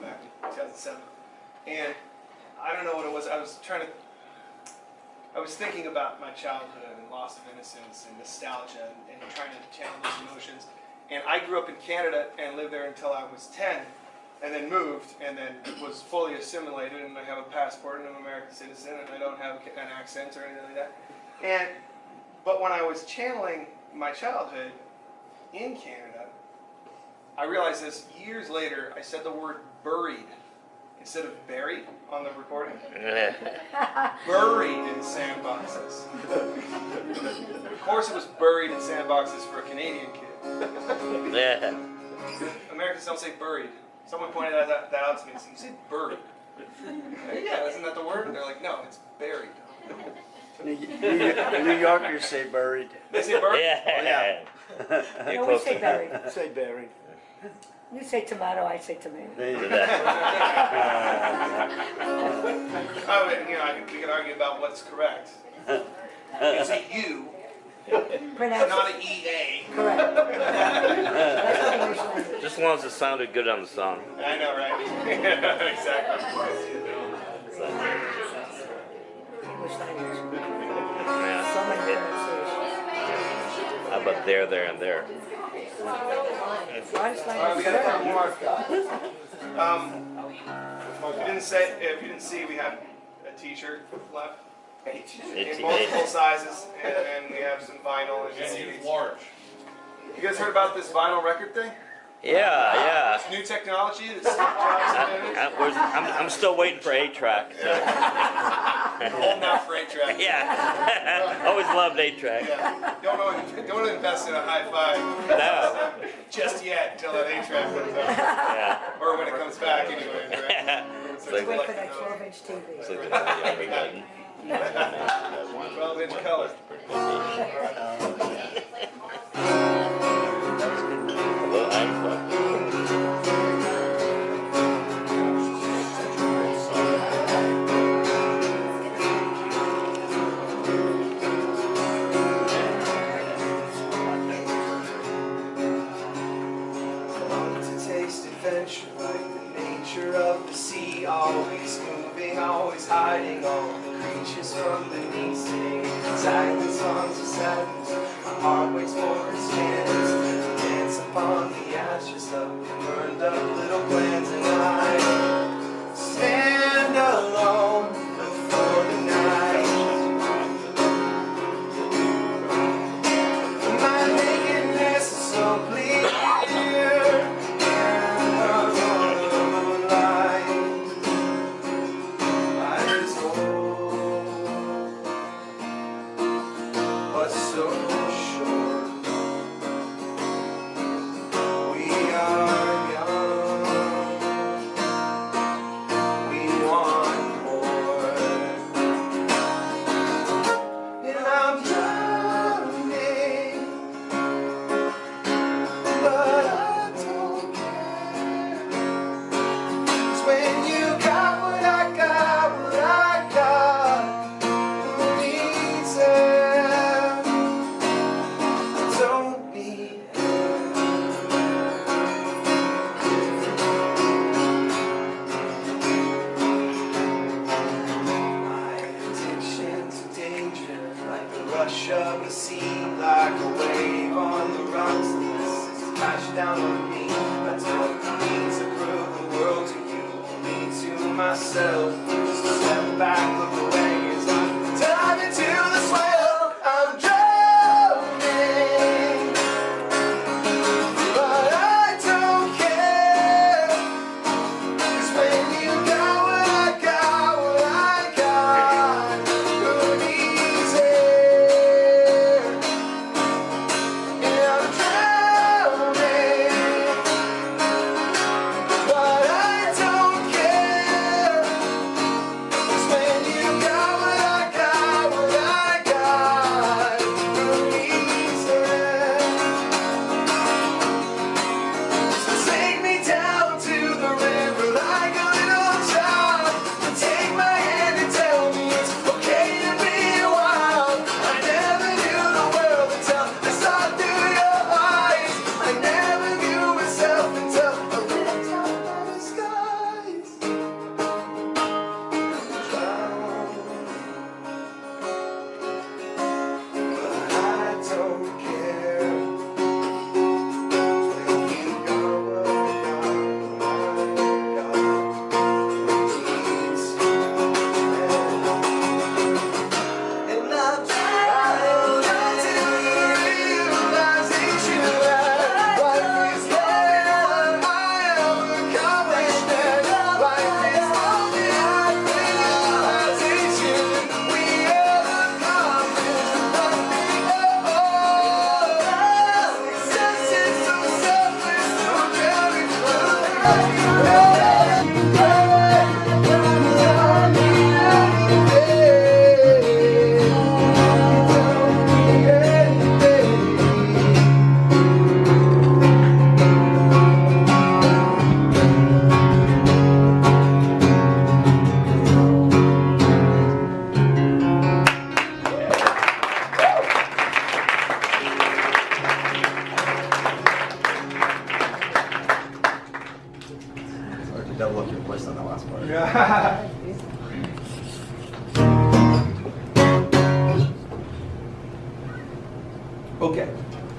back in 2007. And I don't know what it was. I was thinking about my childhood and loss of innocence and nostalgia and trying to channel those emotions. And I grew up in Canada and lived there until I was 10, and then moved, and then was fully assimilated, and I have a passport and I'm an American citizen, and I don't have an accent or anything like that. But when I was channeling my childhood in Canada, I realized this years later. I said the word buried instead of buried on the recording. Buried in sandboxes. Of course it was buried in sandboxes for a Canadian kid. Yeah. Americans don't say buried. Someone pointed that out to me and said, you say buried. Yeah, isn't that the word? And they're like, no, it's buried. New Yorkers say buried. They say buried? Yeah. Oh, You're No, we close say to buried. Say buried. You say tomato, I say tomato. Oh, we can argue about what's correct. It's a U, Pronounce not an EA. correct. That's the English language. Just as long as it sounded good on the song. I know, right? Exactly. English language. Yeah. So many pronunciations. How about there, and there? English All right, we language. got a couple more. If you didn't see, we have a T-shirt left in multiple sizes, and we have some vinyl and CDs. large. You guys heard about this vinyl record thing? Yeah. It's new technology that Steve Jobs invented. I'm still waiting for 8-track. So. Holding out for 8-track. Yeah. Always loved 8-track. Yeah. Don't invest in a hi-fi No. just yet until that 8-track comes out. Yeah. Or when it comes back anyway. Right? It's Wait like for that 12-inch TV. it's like the younger button. 12-inch color. Hello, I'm Adventure, like the nature of the sea, always moving, always hiding, all the creatures from beneath sing silent songs of sadness. My heart waits for his hands, dance upon the ashes of the burned up little plans, and I stand alone before the night. My nakedness is so clear. Of the sea, like a wave on the rocks, this crash down on me. That's what it means to prove the world to you, me to myself. Just step back, look away as I dive into the swell. I'm drowning, but I don't care. 'Cause when you got what I got, what I got, good easy. But I don't care, 'cause when you Okay,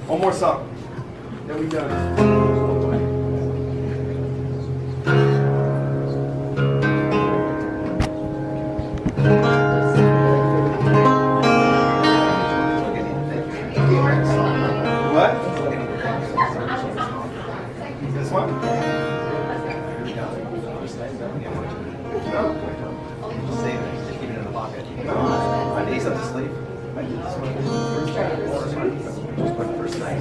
one more song. Then we're done. What? This one? No. Just keep it in the pocket. No. I need something to sleep. I did this one. First night.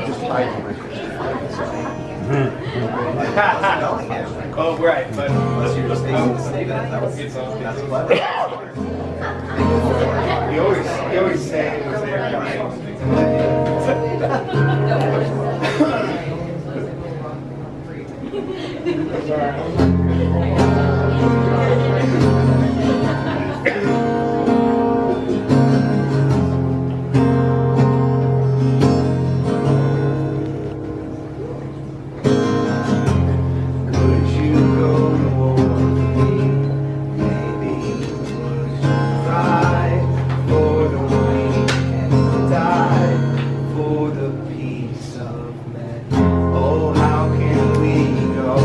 Just Oh, right, but unless you're just able to save it, that was it's on. that's clever. You always say it was there. Could you go to war with me? Maybe would you fight for the weak and die for the peace of men? Oh, how can we know?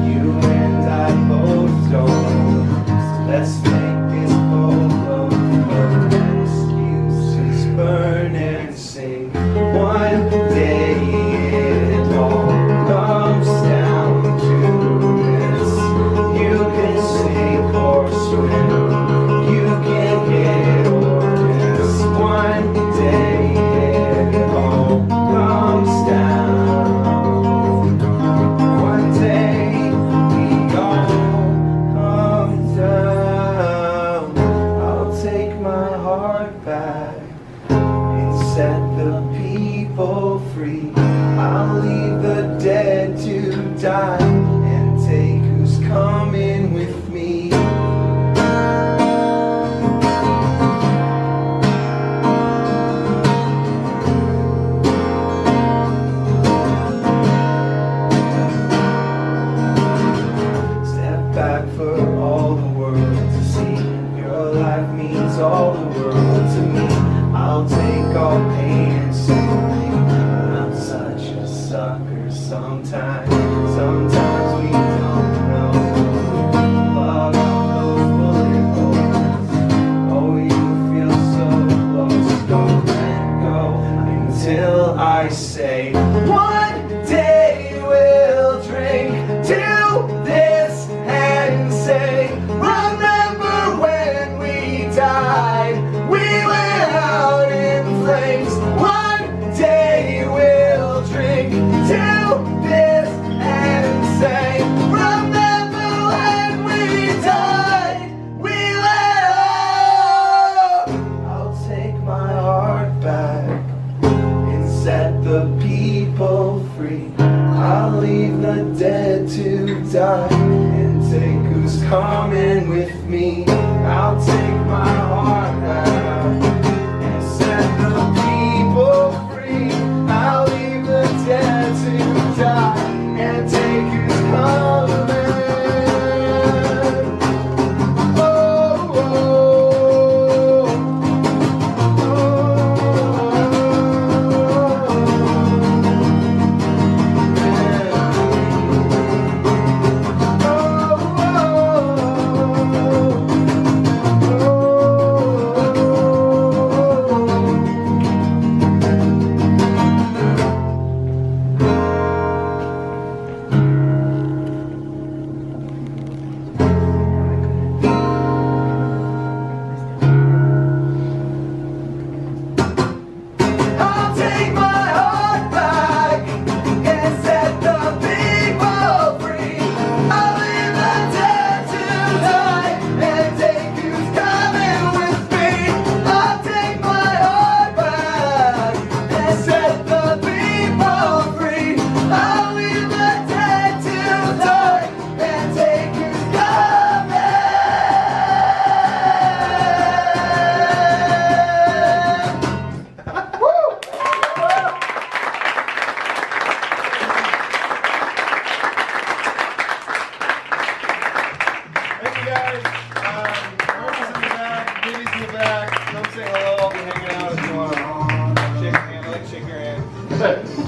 You and I both don't. So let's make this polo excuses burn and sing. One day it all comes down to this. You can sink or swim. You can hit or miss. One day it all comes down. One day we all come down. I'll take my heart back and set the people free. I'll leave the dead to die and take who's coming with me. Step back for all the world to see. Your life means all the world to me. I'll take all pain and suffering. I'm such a sucker sometimes. Sometimes we don't know. Log on those bullet holes. Oh, you feel so close. Don't let go until I say, one day we'll drink to this and say, remember when we died? We went out in flames. One day we'll drink to this and say, remember when we died? We let up. I'll take my heart back and set the people free. I'll leave the dead to die and take who's coming with me. I'll take my heart back and set the people free. I'll leave the dead to die and take who's coming. Oh, oh, Good.